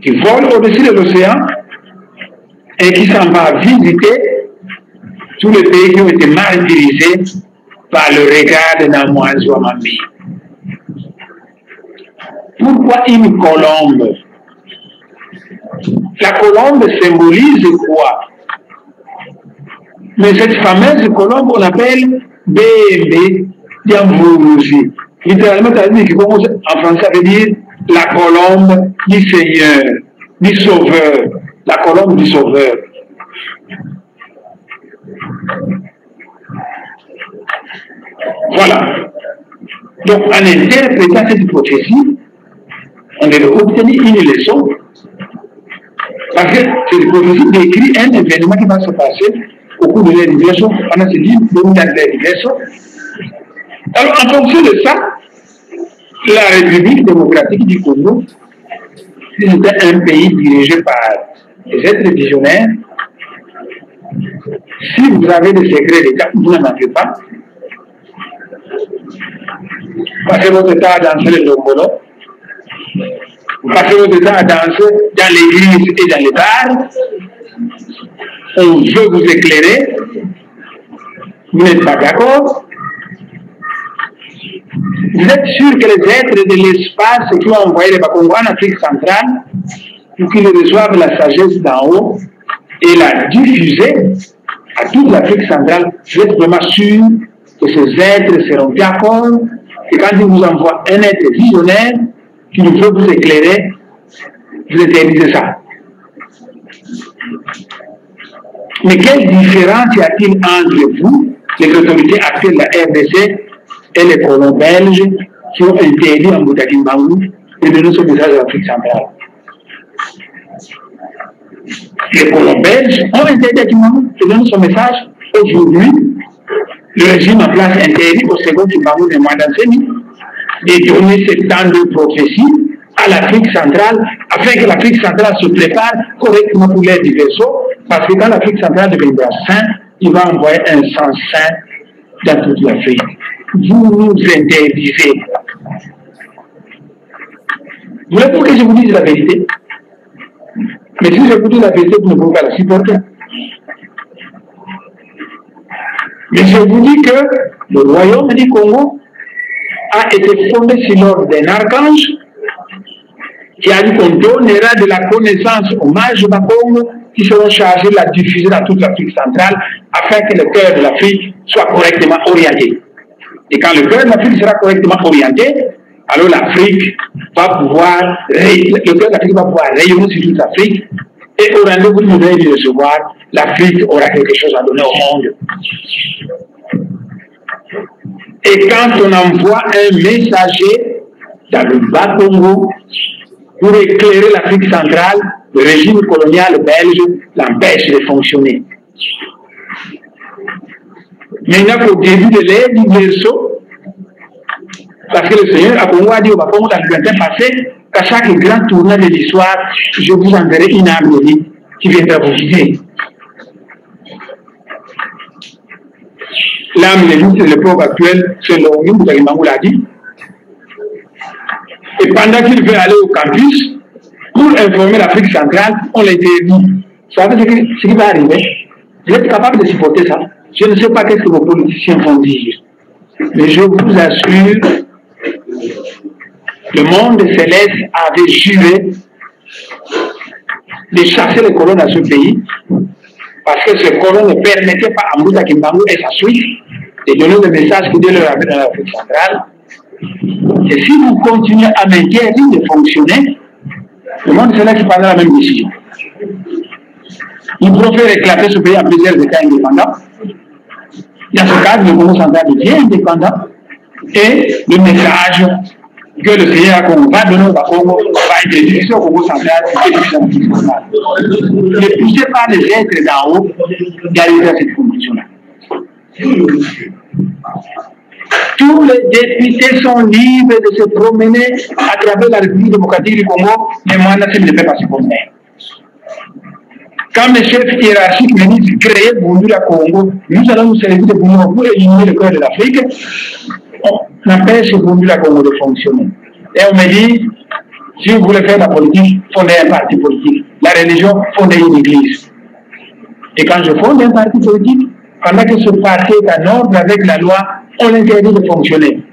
qui vole au-dessus de l'océan et qui s'en va visiter tous les pays qui ont été mal dirigés par le regard de Mwanzi Wamambi. Pourquoi une colombe? La colombe symbolise quoi? Mais cette fameuse colombe, on l'appelle Bébé Diamvourouzi. Littéralement, ça veut dire en français, ça veut dire la colombe du Seigneur, du Sauveur. La colombe du Sauveur. Voilà. Donc, en interprétant cette prophétie, on devait obtenir une leçon. Parce que cette prophétie décrit un événement qui va se passer au cours de l'universo, pendant ces 10 minutes de l'universo. Alors, en fonction de ça, la République démocratique du Congo, c'était un pays dirigé par des êtres visionnaires. Si vous avez des secrets d'État, vous n'en avez pas. Passez votre temps à danser le lombolo. Vous passez votre temps à danser dans l'église et dans les bars. On veut vous éclairer. Vous n'êtes pas d'accord. Vous êtes sûr que les êtres de l'espace qui ont envoyé les Bakongo en Afrique centrale pour qu'ils reçoivent la sagesse d'en haut et la diffuser à toute l'Afrique centrale, vous êtes vraiment sûr que ces êtres seront d'accord et quand ils vous envoient un être visionnaire qui nous veut vous éclairer, vous interdisez ça. Mais quelle différence y a-t-il entre vous, les autorités actuelles de la RDC, et les colons belges qui ont interdit en Boutakimbangou de donner ce message à l'Afrique centrale? Les colons belges ont interdit à Kimbangou de donner son message. Aujourd'hui, le régime en place interdit au second Kimbangou de Mwandanzeni de donner ce temps de prophétie à l'Afrique centrale afin que l'Afrique centrale se prépare correctement pour l'aide du vaisseau, parce que quand l'Afrique centrale deviendra saint, il va envoyer un sang saint dans toute l'Afrique. Vous nous interdisez. Vous voulez pour que je vous dise la vérité? Mais si je vous dis la vérité, vous ne pouvez pas la supporter. Mais je vous dis que le royaume du Congo a été fondé sur l'ordre d'un archange qui a dit qu'on donnera de la connaissance aux mages du Congo qui seront chargés de la diffuser dans toute l'Afrique centrale afin que le cœur de l'Afrique soit correctement orienté. Et quand le cœur de l'Afrique sera correctement orienté, alors l'Afrique va pouvoir, le cœur de l'Afrique va pouvoir rayonner sur toute l'Afrique et au rendez-vous que nous allons recevoir, l'Afrique aura quelque chose à donner au monde. Et quand on envoie un messager dans le bas Congo pour éclairer l'Afrique centrale, le régime colonial belge l'empêche de fonctionner. Maintenant, au début de l'ère du berceau, parce que le Seigneur a dit au Congo dans le lointain passé qu'à chaque grand tournant de l'histoire, je vous enverrai une âme de vie qui viendra vous guider. L'âme de vie, c'est l'époque actuelle, selon Moutalimangou l'a dit. Et pendant qu'il veut aller au campus, pour informer l'Afrique centrale, on l'interdit. Vous savez ce qui va arriver? Vous êtes capable de supporter ça? Je ne sais pas qu'est-ce que vos politiciens vont dire. Mais je vous assure, le monde céleste avait juré de chasser les colons dans ce pays, parce que ces colons ne permettaient pas à Moussa Kimbangu et sa suite de donner le message qu'ils devaient leur amener dans l'Afrique centrale. Et si vous continuez à m'interdire de fonctionner, le monde céleste prendra la même décision. Ils pourront faire éclater ce pays en plusieurs États indépendants. Dans ce cas, le Congo central devient indépendant et le message que le Seigneur va donner au Congo va être diffusé au Congo central et diffusé en Afrique centrale. Ne poussez pas les êtres d'en haut d'arriver à cette conclusion-là. Tous les députés sont libres de se promener à travers la République démocratique du Congo, mais moi, je ne peux pas se promener. Quand mes chefs hiérarchiques me disent créer Bundula Congo, nous allons nous servir de Bundula pour éliminer le cœur de l'Afrique, on empêche Bundula Congo de fonctionner. Et on me dit, si vous voulez faire la politique, fondez un parti politique. La religion, fondez une église. Et quand je fonde un parti politique, pendant que ce parti est en ordre avec la loi, on l'interdit de fonctionner.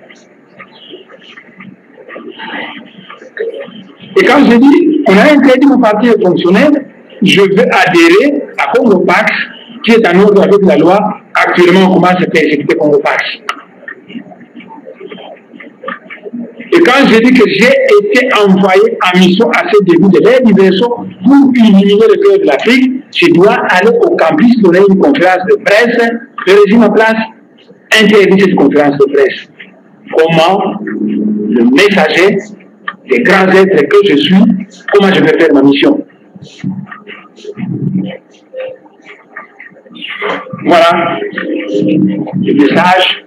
Et quand je dis, on a interdit mon parti de fonctionner, je veux adhérer à Congo Pax, qui est en ordre avec la loi. Actuellement, on commence à exécuter Congo Pax. Et quand je dis que j'ai été envoyé en mission à ce début de l'ère du berceau pour éliminer le cœur de l'Afrique, je dois aller au campus donner une conférence de presse. Le régime en place interdit cette conférence de presse. Comment le messager des grands êtres que je suis, comment je vais faire ma mission? Voilà le message.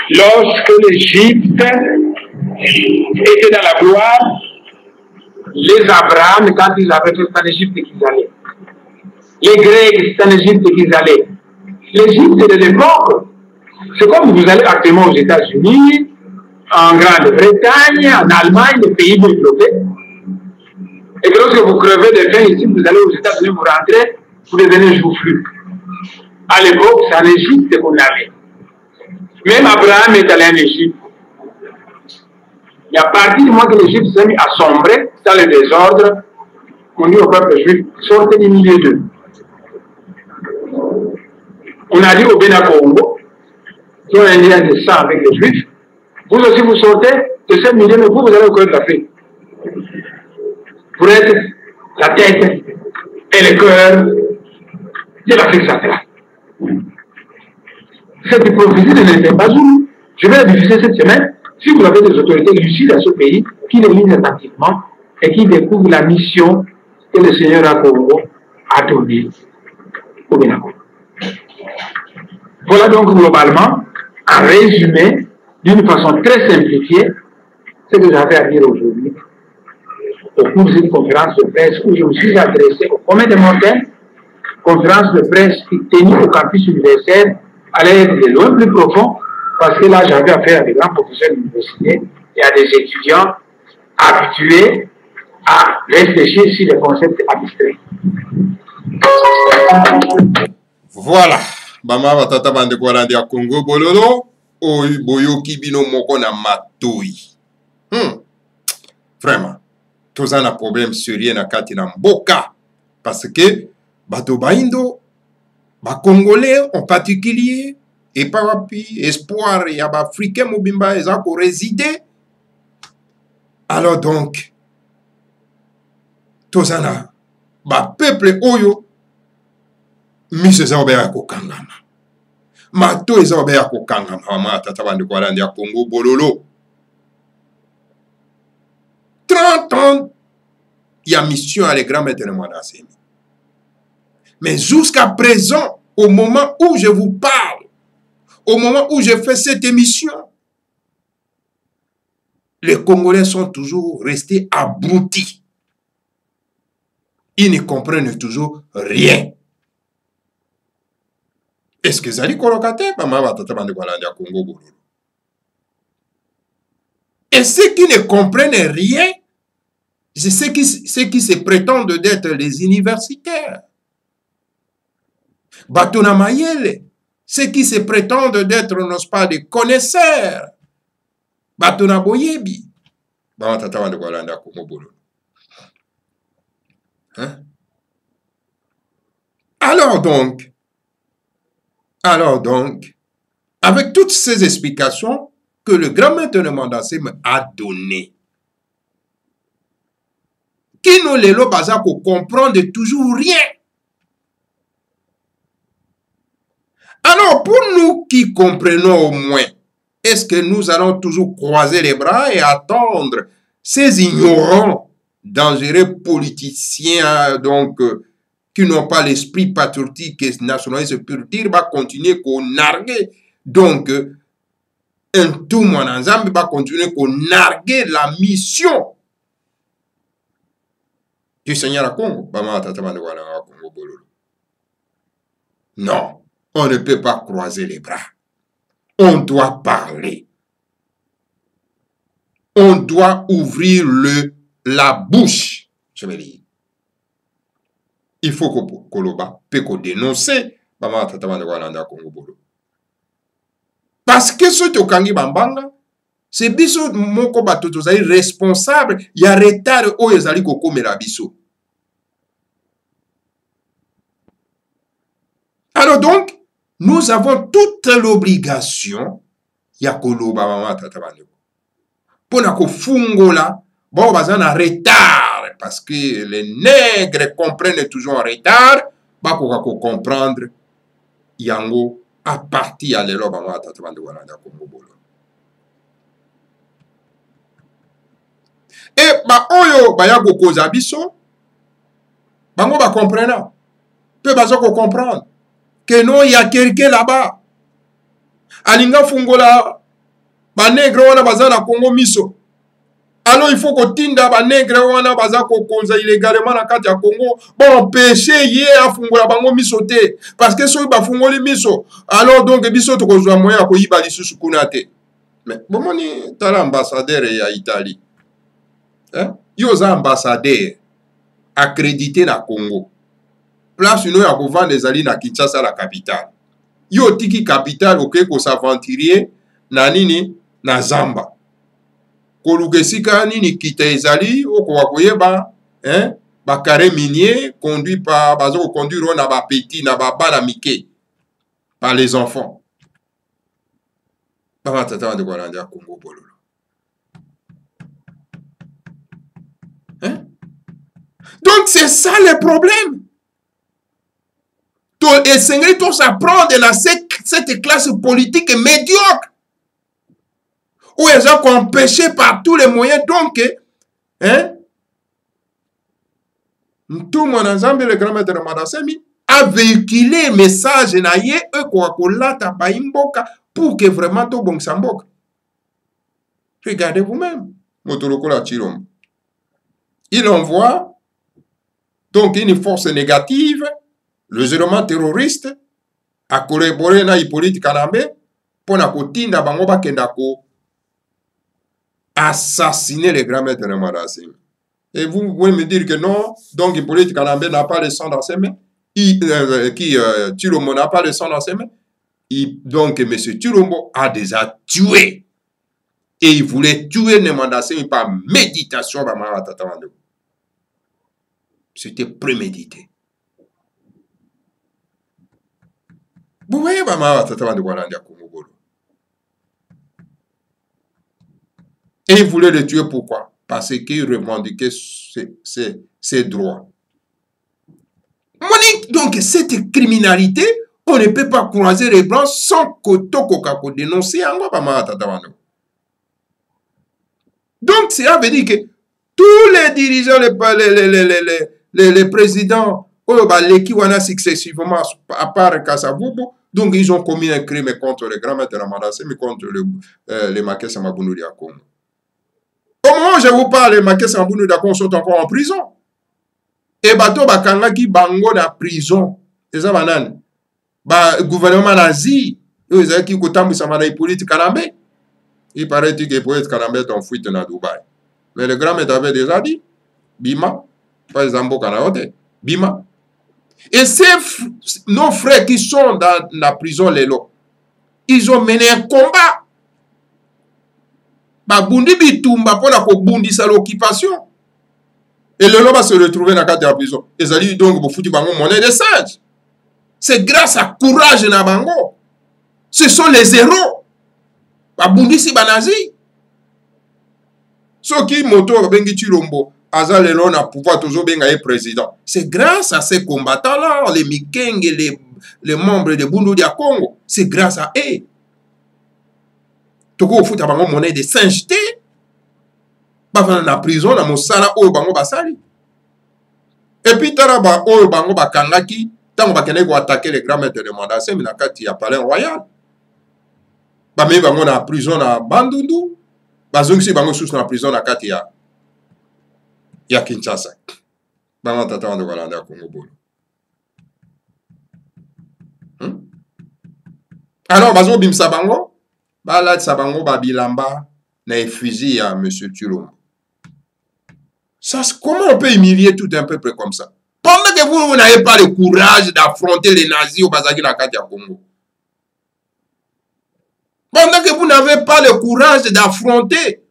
Lorsque l'Égypte était dans la gloire, les Abraham, quand ils avaient fait, c'est en Égypte qu'ils allaient. Les Grecs, c'est en Égypte qu'ils allaient. L'Égypte de l'époque, c'est comme vous allez actuellement aux États-Unis, en Grande-Bretagne, en Allemagne, les pays développés. Et que lorsque vous crevez de faim ici, vous allez aux États-Unis, vous rentrez, vous devenez joufflu. À l'époque, c'est en Égypte qu'on avait. Même Abraham est allé en Égypte. Et à partir du moment que l'Égypte s'est mis à sombrer dans le désordre, on dit au peuple juif, sortez du milieu d'eux. On a dit au Bénin Congo, qui ont un lien de sang avec les Juifs, vous aussi vous sortez de ce milieu, mais vous allez au cœur de l'Afrique. Pour être la tête et le cœur de l'Afrique centrale. Cette prophétie ne l'était pas une. Je vais la diffuser cette semaine. Si vous avez des autorités lucides à ce pays, qui les lisent attentivement et qui découvrent la mission que le Seigneur à Congo a donnée au Bénin. Voilà donc globalement, en résumé, d'une façon très simplifiée, ce que j'avais à dire aujourd'hui au cours d'une conférence de presse où je me suis adressé au commun des mortels, conférence de presse tenue au campus universitaire, allait être de loin plus profond, parce que là j'avais affaire à des grands professeurs d'université et à des étudiants habitués à réfléchir sur des concepts abstraits. Voilà. Bama batata bande kwalandi ya Congo bololo, oyi boyoki bino moko na matoi. Vraiment. Tous un problème sérieux na kati na mboka. Parce que, bato baindo, ba Congolais en particulier, et par espoir, y a ba Africain mobimba, ils ont résidé. Alors donc, tous un ba peuple oyo, mise za obea ko kangama. Mato eza obea ko kangama, ma tata bandi kwa landi ya Congo bololo. 30 ans, il y a mission à les grands maîtres de Mwanasemi. Mais jusqu'à présent, au moment où je vous parle, au moment où je fais cette émission, les Congolais sont toujours restés abrutis. Ils ne comprennent toujours rien. Est-ce que Zali Kolokate, et ceux qui ne comprennent rien, c'est ceux qui se prétendent d'être les universitaires. Batona Mayele, ceux qui se prétendent d'être, n'est-ce pas, des connaisseurs. Batona Boyebi. Hein? Alors donc, avec toutes ces explications que le grand maître de Mwanasemi a données, qui nous les lots baza pour comprendre toujours rien. Alors, pour nous qui comprenons au moins, est-ce que nous allons toujours croiser les bras et attendre ces ignorants, dangereux politiciens, donc, qui n'ont pas l'esprit patriotique et nationaliste pour dire, va continuer qu'on nargue, donc, un tout mon ensemble va continuer qu'on nargue la mission du Seigneur à Congo. Non, on ne peut pas croiser les bras. On doit parler. On doit ouvrir la bouche. Je veux dire. Il faut que Koloba peut dénoncer. Parce que ce Tokangi Bambanga, c'est biso moko batoto zali responsable, il y a retard au ezali kokomela biso. Alors donc, nous avons toute l'obligation ya koloba mama tata bandeko. Pona ko fungola, bon bazana retard parce que les nègres comprennent toujours en retard, ba ko comprendre yango à partir à l'élo mama tata bandeko na Congo bolo. Et ba oyo ba ya kokoza biso bango ba comprendre. Peu bazo ko comprendre que non, il y a quelqu'un là-bas. Alinga fungola, ba nègre wana baza na Congo miso. Alors il faut que tinda ba nègre wana baza ko konza illégalement na kati ya Congo. Bon, péché yé a fungola bango miso te. Parce que so ba fungoli miso. Alors donc biso to kozwa moyen ko yiba lisusu kuna te. Mais bon moni tala ambassadeur ya Italie. Hein? Yo za ambassadeur accrédité na Congo. Place nous ya kovanda ezali na Kinshasa la capitale. Yo tiki capitale oke ko s'aventurier na nini na Zamba. Kolukesika nini kita ezali oko wakoyeba hein ba carré minier conduit par bazo conduire na ba petit na ba bana mike par les enfants. Ba tata de Rwanda Congo bololo. Hein? Donc c'est ça le problème. Et c'est tout s'apprendre dans cette classe politique médiocre où ils ont empêché par tous les moyens. Donc, hein, tout mon ensemble, le grand maître de Mwanasemi, a véhiculé le message pour que vraiment tout bon s'emboque. Regardez vous-même. Il envoie donc une force négative. Les éléments terroristes a collaboré na Hippolyte Kanambe pour na kotinda bango bakenda ko assassiner les grands maîtres de Mwanasemi. Et vous pouvez me dire que non, donc Hippolyte Kanambe n'a pas le sang dans ses mains. Tshilombo n'a pas le sang dans ses mains. Donc M. Tshilombo a déjà tué Et il voulait tuer Nemanda Semi par méditation. C'était prémédité. Vous voyez, et il voulait le tuer pourquoi? Parce qu'il revendiquait ses droits. Donc, cette criminalité, on ne peut pas croiser les blancs sans que dénoncer. Donc, cela veut dire que tous les dirigeants, les présidents, successivement, à part Kassavubu, donc ils ont commis un crime contre les grands maîtres de la Mandassé, mais contre les Maké Samabounou de Congo. Au moment où je vous parle, les Maké Samabounou de Congo sont encore en prison. Et bateau bakanga qui bango na prison. Et ça banane. Ba gouvernement nazi, ils ont qui kotambu samana politique Kanambe. Il paraît que pour être Kanambe est en fuite dans Dubaï. Mais le grand maître avait déjà dit, Bima, pas les Zambo Kanaote, Bima. Et nos frères qui sont dans la prison, ils ont mené un combat. Babundi bitumba pour la kobundisa l'occupation. Et le lot va se retrouver dans la prison. Ils ont dit donc, vous foutez bango monnaie de singe. C'est grâce à courage na bango. Ce sont les héros. Babundi si banazi. Ce qui moto bengi Chilombo. Aza le lot na pouvoir toujours benga être président. C'est grâce à ces combattants-là, les Mikeng et les membres de Bundu dia Congo. C'est grâce à eux. Toko foutez bango monnaie de singe. Dans la prison, dans mon sala, au bango basali. Et puis, taraba, au bango bakangaki, tant qu'on va attaquer les grands maîtres de Mandassé, mais quand il y a palais royal. Bamé bango dans la prison à Bandundu, bazong si bango sous dans la prison à Katia. Il y a Kinshasa. Bango tata de Walanda Congo Bolo. Alors, bazo bimsa bango, balad sabango babilamba, na effugie à M. Tulombo. Ça, comment on peut humilier tout un peuple comme ça? Pendant que vous n'avez pas le courage d'affronter les nazis au Bazaki Nakati à Congo. Pendant que vous n'avez pas le courage d'affronter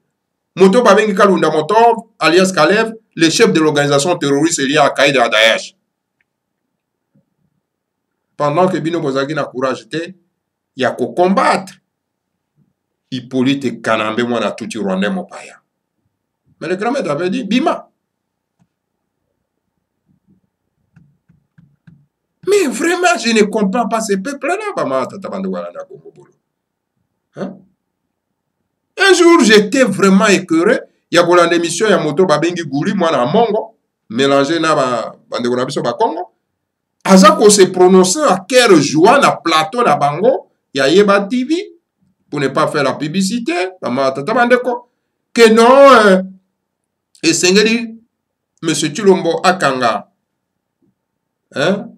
Moto Babengi Kalunda Motov, alias Kalev, le chef de l'organisation terroriste liée à Qaïda à Daesh. Pendant que Bino Bazaki n'a courage, il y a qu'au combattre. Hippolyte et Kanambe, moi, na tout Rwandais, mon paya. Mais le grand maître avait dit, Bima. Mais vraiment, je ne comprends pas ces peuples-là. Hein? Un jour, j'étais vraiment écœuré. Il y a une émission, il y a moto Babengi Gouli, moi, na Mongo, mélangé na bande Gonabiso Bakongo. Azako se prononçait à quel joie na plateau na Bango, il y a Yeba TV. Pour ne pas faire la publicité, que non, et Sengeli, M. Chilombo Akanga, hein,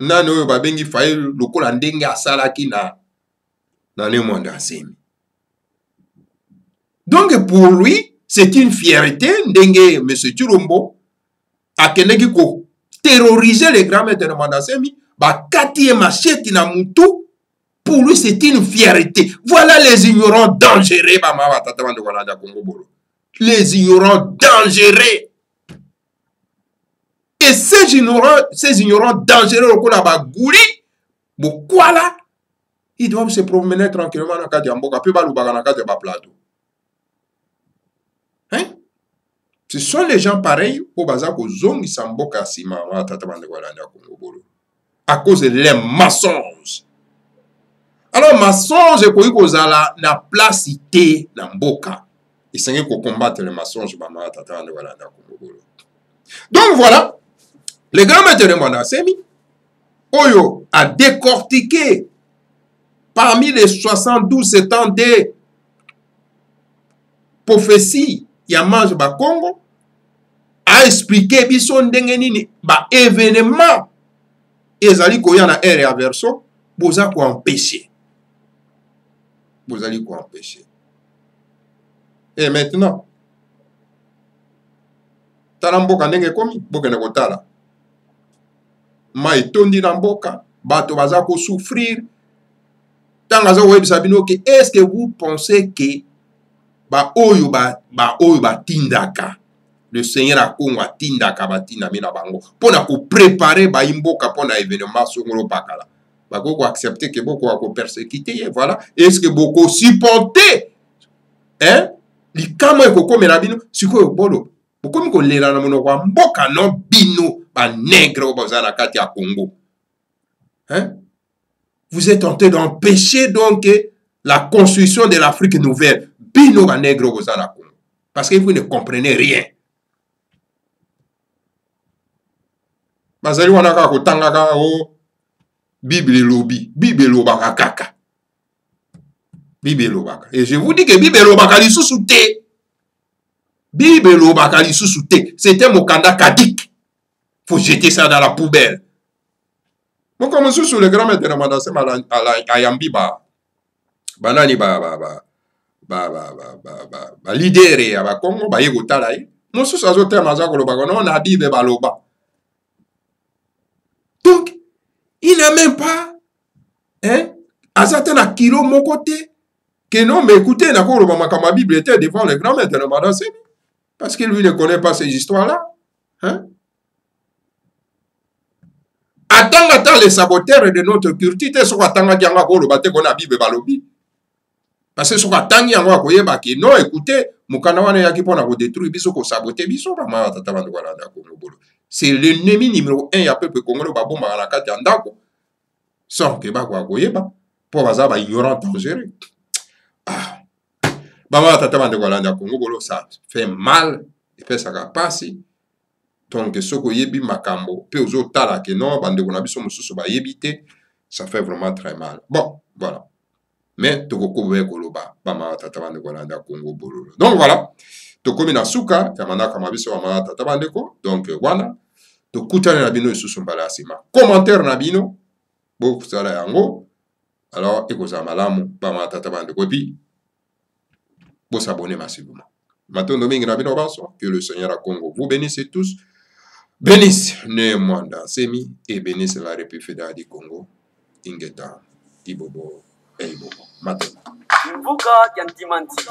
Nano Babengi Faye, le Kolandenga Salaki na le monde enseigne. Donc pour lui, c'est une fierté, Ndenge M. Chilombo, à Kenegi ko terroriser les grands maîtres de Mandasemi, ba kati e machete na mutu. Pour lui, c'est une fierté. Voilà les ignorants dangereux. Les ignorants dangereux. Et ces ignorants dangereux, ils doivent se promener tranquillement dans le cadre de plateau. Hein? Ce sont les gens pareils au bazar aux zongi samboka sima à cause des mensonges. Alors, mensonge, na place cité na mboka. Il s'agit de combattre les mensonges. Donc voilà, le grand maître de Mandasemi, Oyo a décortiqué parmi les 72-70 prophéties Yamange Bakongo, a expliqué bison dengenini ba événement ezali koyana ere ya verso boza ko empêcher. Vous allez quoi empêcher? Et maintenant, Talamboka nenge komi, boke ne kotala. Ma etondi namboka, bato baza ko souffrir. Tangaza web sabino que est-ce que vous pensez que oyo ba tindaka. Le Seigneur a Congo a tindaka ba tinda mina bango. Pona ko préparer ba imboka pona événement songolo bakala. Ba ko accepter que beaucoup a ko persécuter, voilà. Est-ce que beaucoup supporter hein? Li kama ko komela bino sikoyo bolo. Beaucoup ko lela na mono kwa mboka no bino ba nègre au bazana kati ya Congo. Hein? Vous êtes tenté d'empêcher donc la construction de l'Afrique nouvelle. Bino ba nègre au bazana Congo. Parce que vous ne comprenez rien. Bazali wana ka kotanga ka o Bible lobi, Bible lobaka kaka. Bible lobaka. Et je vous dis que Bible lobaka lisusu te. Bible lobaka lisusu te. C'était Mokanda Kadik. Faut jeter ça dans la poubelle. Mon comme sous le grand maître Madase Ayambi banani leader ya Congo ba yegotala yi. Mon sous azote mazako lobaka non na Bible baloba. Donc, il n'a même pas, hein, Azatana kilo mon côté, que non, mais écoutez, ma Bible était devant le grand maître de Madame, parce qu'il lui ne connaît pas ces histoires-là. Hein? Attends, les saboteurs de notre culture, ce qu'on attend, qu'on a Bible balobi. Parce que ce qu'on attend, non, écoutez, Mukanawane Yakipon a détruit, biso ko saboter, biso, c'est l'ennemi numéro 1 ya peuple congolais babo marakati andako. Sans que ba kwa koyeba pour bazaba ignorant dangereux. Ah. Bama tata bande kwa landa Congo bolo ça fait mal et fait ça kapasi. Donc soko yebi makambo pe ozo tala ke non bande ko na biso mususu ba yebite, ça fait vraiment très mal. Bon, voilà. Mais toko be koloba bama tata bande kwa landa Congo bolo. Donc voilà. Toko mina suka ya manaka mabiso bama tata bande ko. Donc wana to kutana na bino isusu mbala sima. Commentaire na bino bo kusala yango. Alors ekoza malamu ba matata bande ko pi bo s'abonner massivement. Matondo mingi na bino baso que le Seigneur à Congo vous bénisse tous. Bénisse ne mwanda semi et bénisse la République fédérale du Congo. Ingeta ibobo eibobo. Matondo. Mvuka yantimanti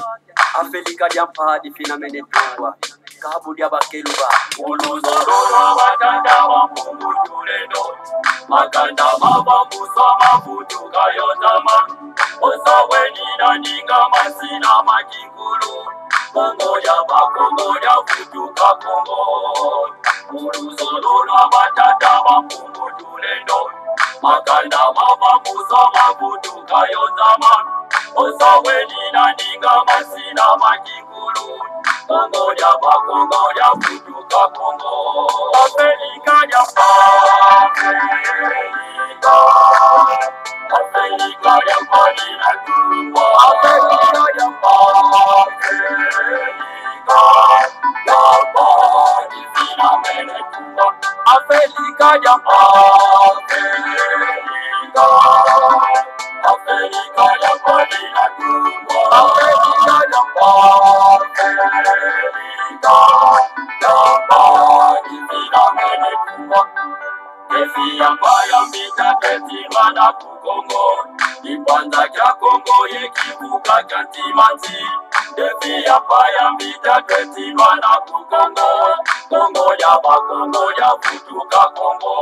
afelika yampa di finamene tungwa. Kabudia bakeluba uluzorora watanda wa mungu tulendo makanda mama musa mafutu kayotama osaweni na ninga masina makingulu Kongo ya futuka Kongo uluzorora watanda wa mungu tulendo makanda mama musa mafutu kayotama osaweni na ninga masina makingulu Kongo ya futuka Kongo Afrika ya Afrika ya Madina Tumba Afrika ya Madina Mene Tumba Afrika ya Afrika ya Madina Tumba Afrika ya Wana kukongo Ipanza kya Kongo yekibuka kantimanti Defi ya paya mbita kweti wana kukongo Kongo ya bakongo ya futuka Kongo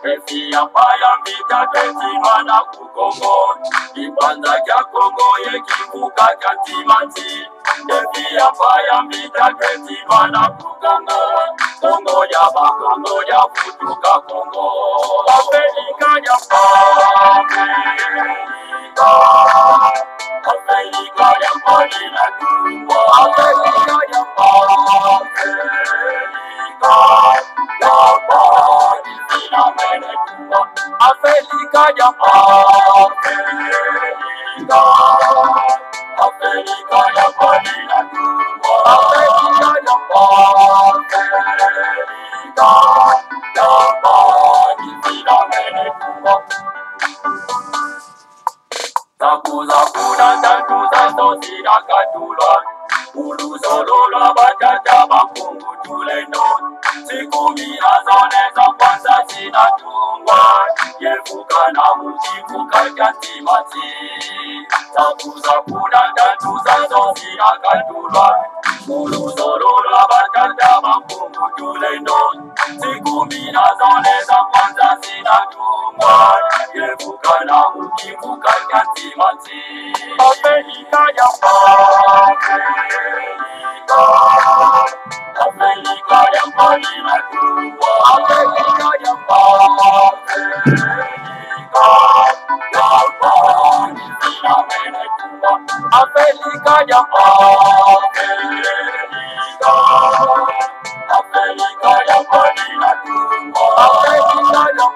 Defi ya paya mbita kweti wana kukongo Ipanza kya Kongo yekibuka kantimanti Defi ya paya mbita kweti wana kukongo Kongo ya bakongo ya futuka Kongo Afrika ya Afrika ya Madina Tumba Afrika ya Madina Mene Tumba Afrika ya Afrika ya Madina Tumba Afrika ya Madina Mene Tumba Takuza kuna tantuza sosira katulwa Uluzolola batata bakungu tulendo Sikumi azone za kwanza sinatungwa Ye yevukana muchivuka chantimati takuza kulanda tuzazozi akatulwa muluzorora batata bakumutulendo zikumina zone za kwanza zinatungwa yevukana muchivuka chantimati Afrika ya Afrika ya Palina Kuwa Afrika ya Afrika ya Palina Kuwa Afrika ya Afrika ya Palina Kuwa Afrika ya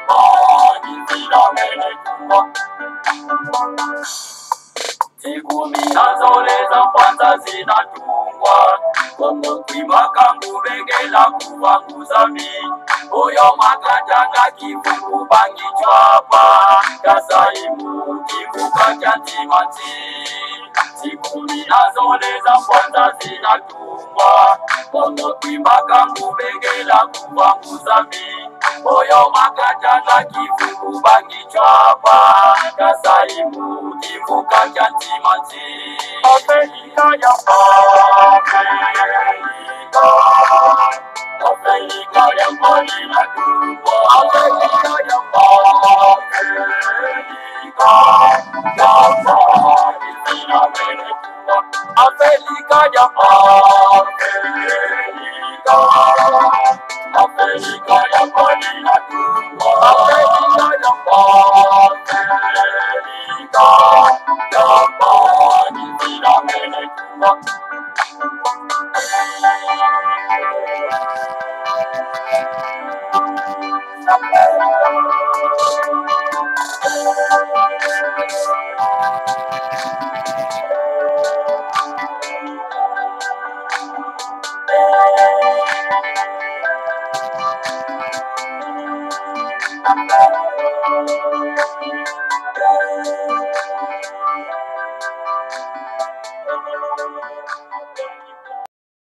Palina Kuwa Zikumi nazole za kwanza zinatungwa Kongo kwimaka ngubengela kuvanguza mi Oyo makatanga kifungu bangi chwapa Kasaimu kivuka chantimati Zikumi nazole za kwanza zinatungwa Kongo kwimaka ngubengela kuvanguza mi Oyo makatanga kifungu bangi chwapa Kasaimu kivuka chantimati Afrika ya Afrika ya Palina Kuwa Afrika ya Palina Kuwa Afrika ya Afrika ya Palina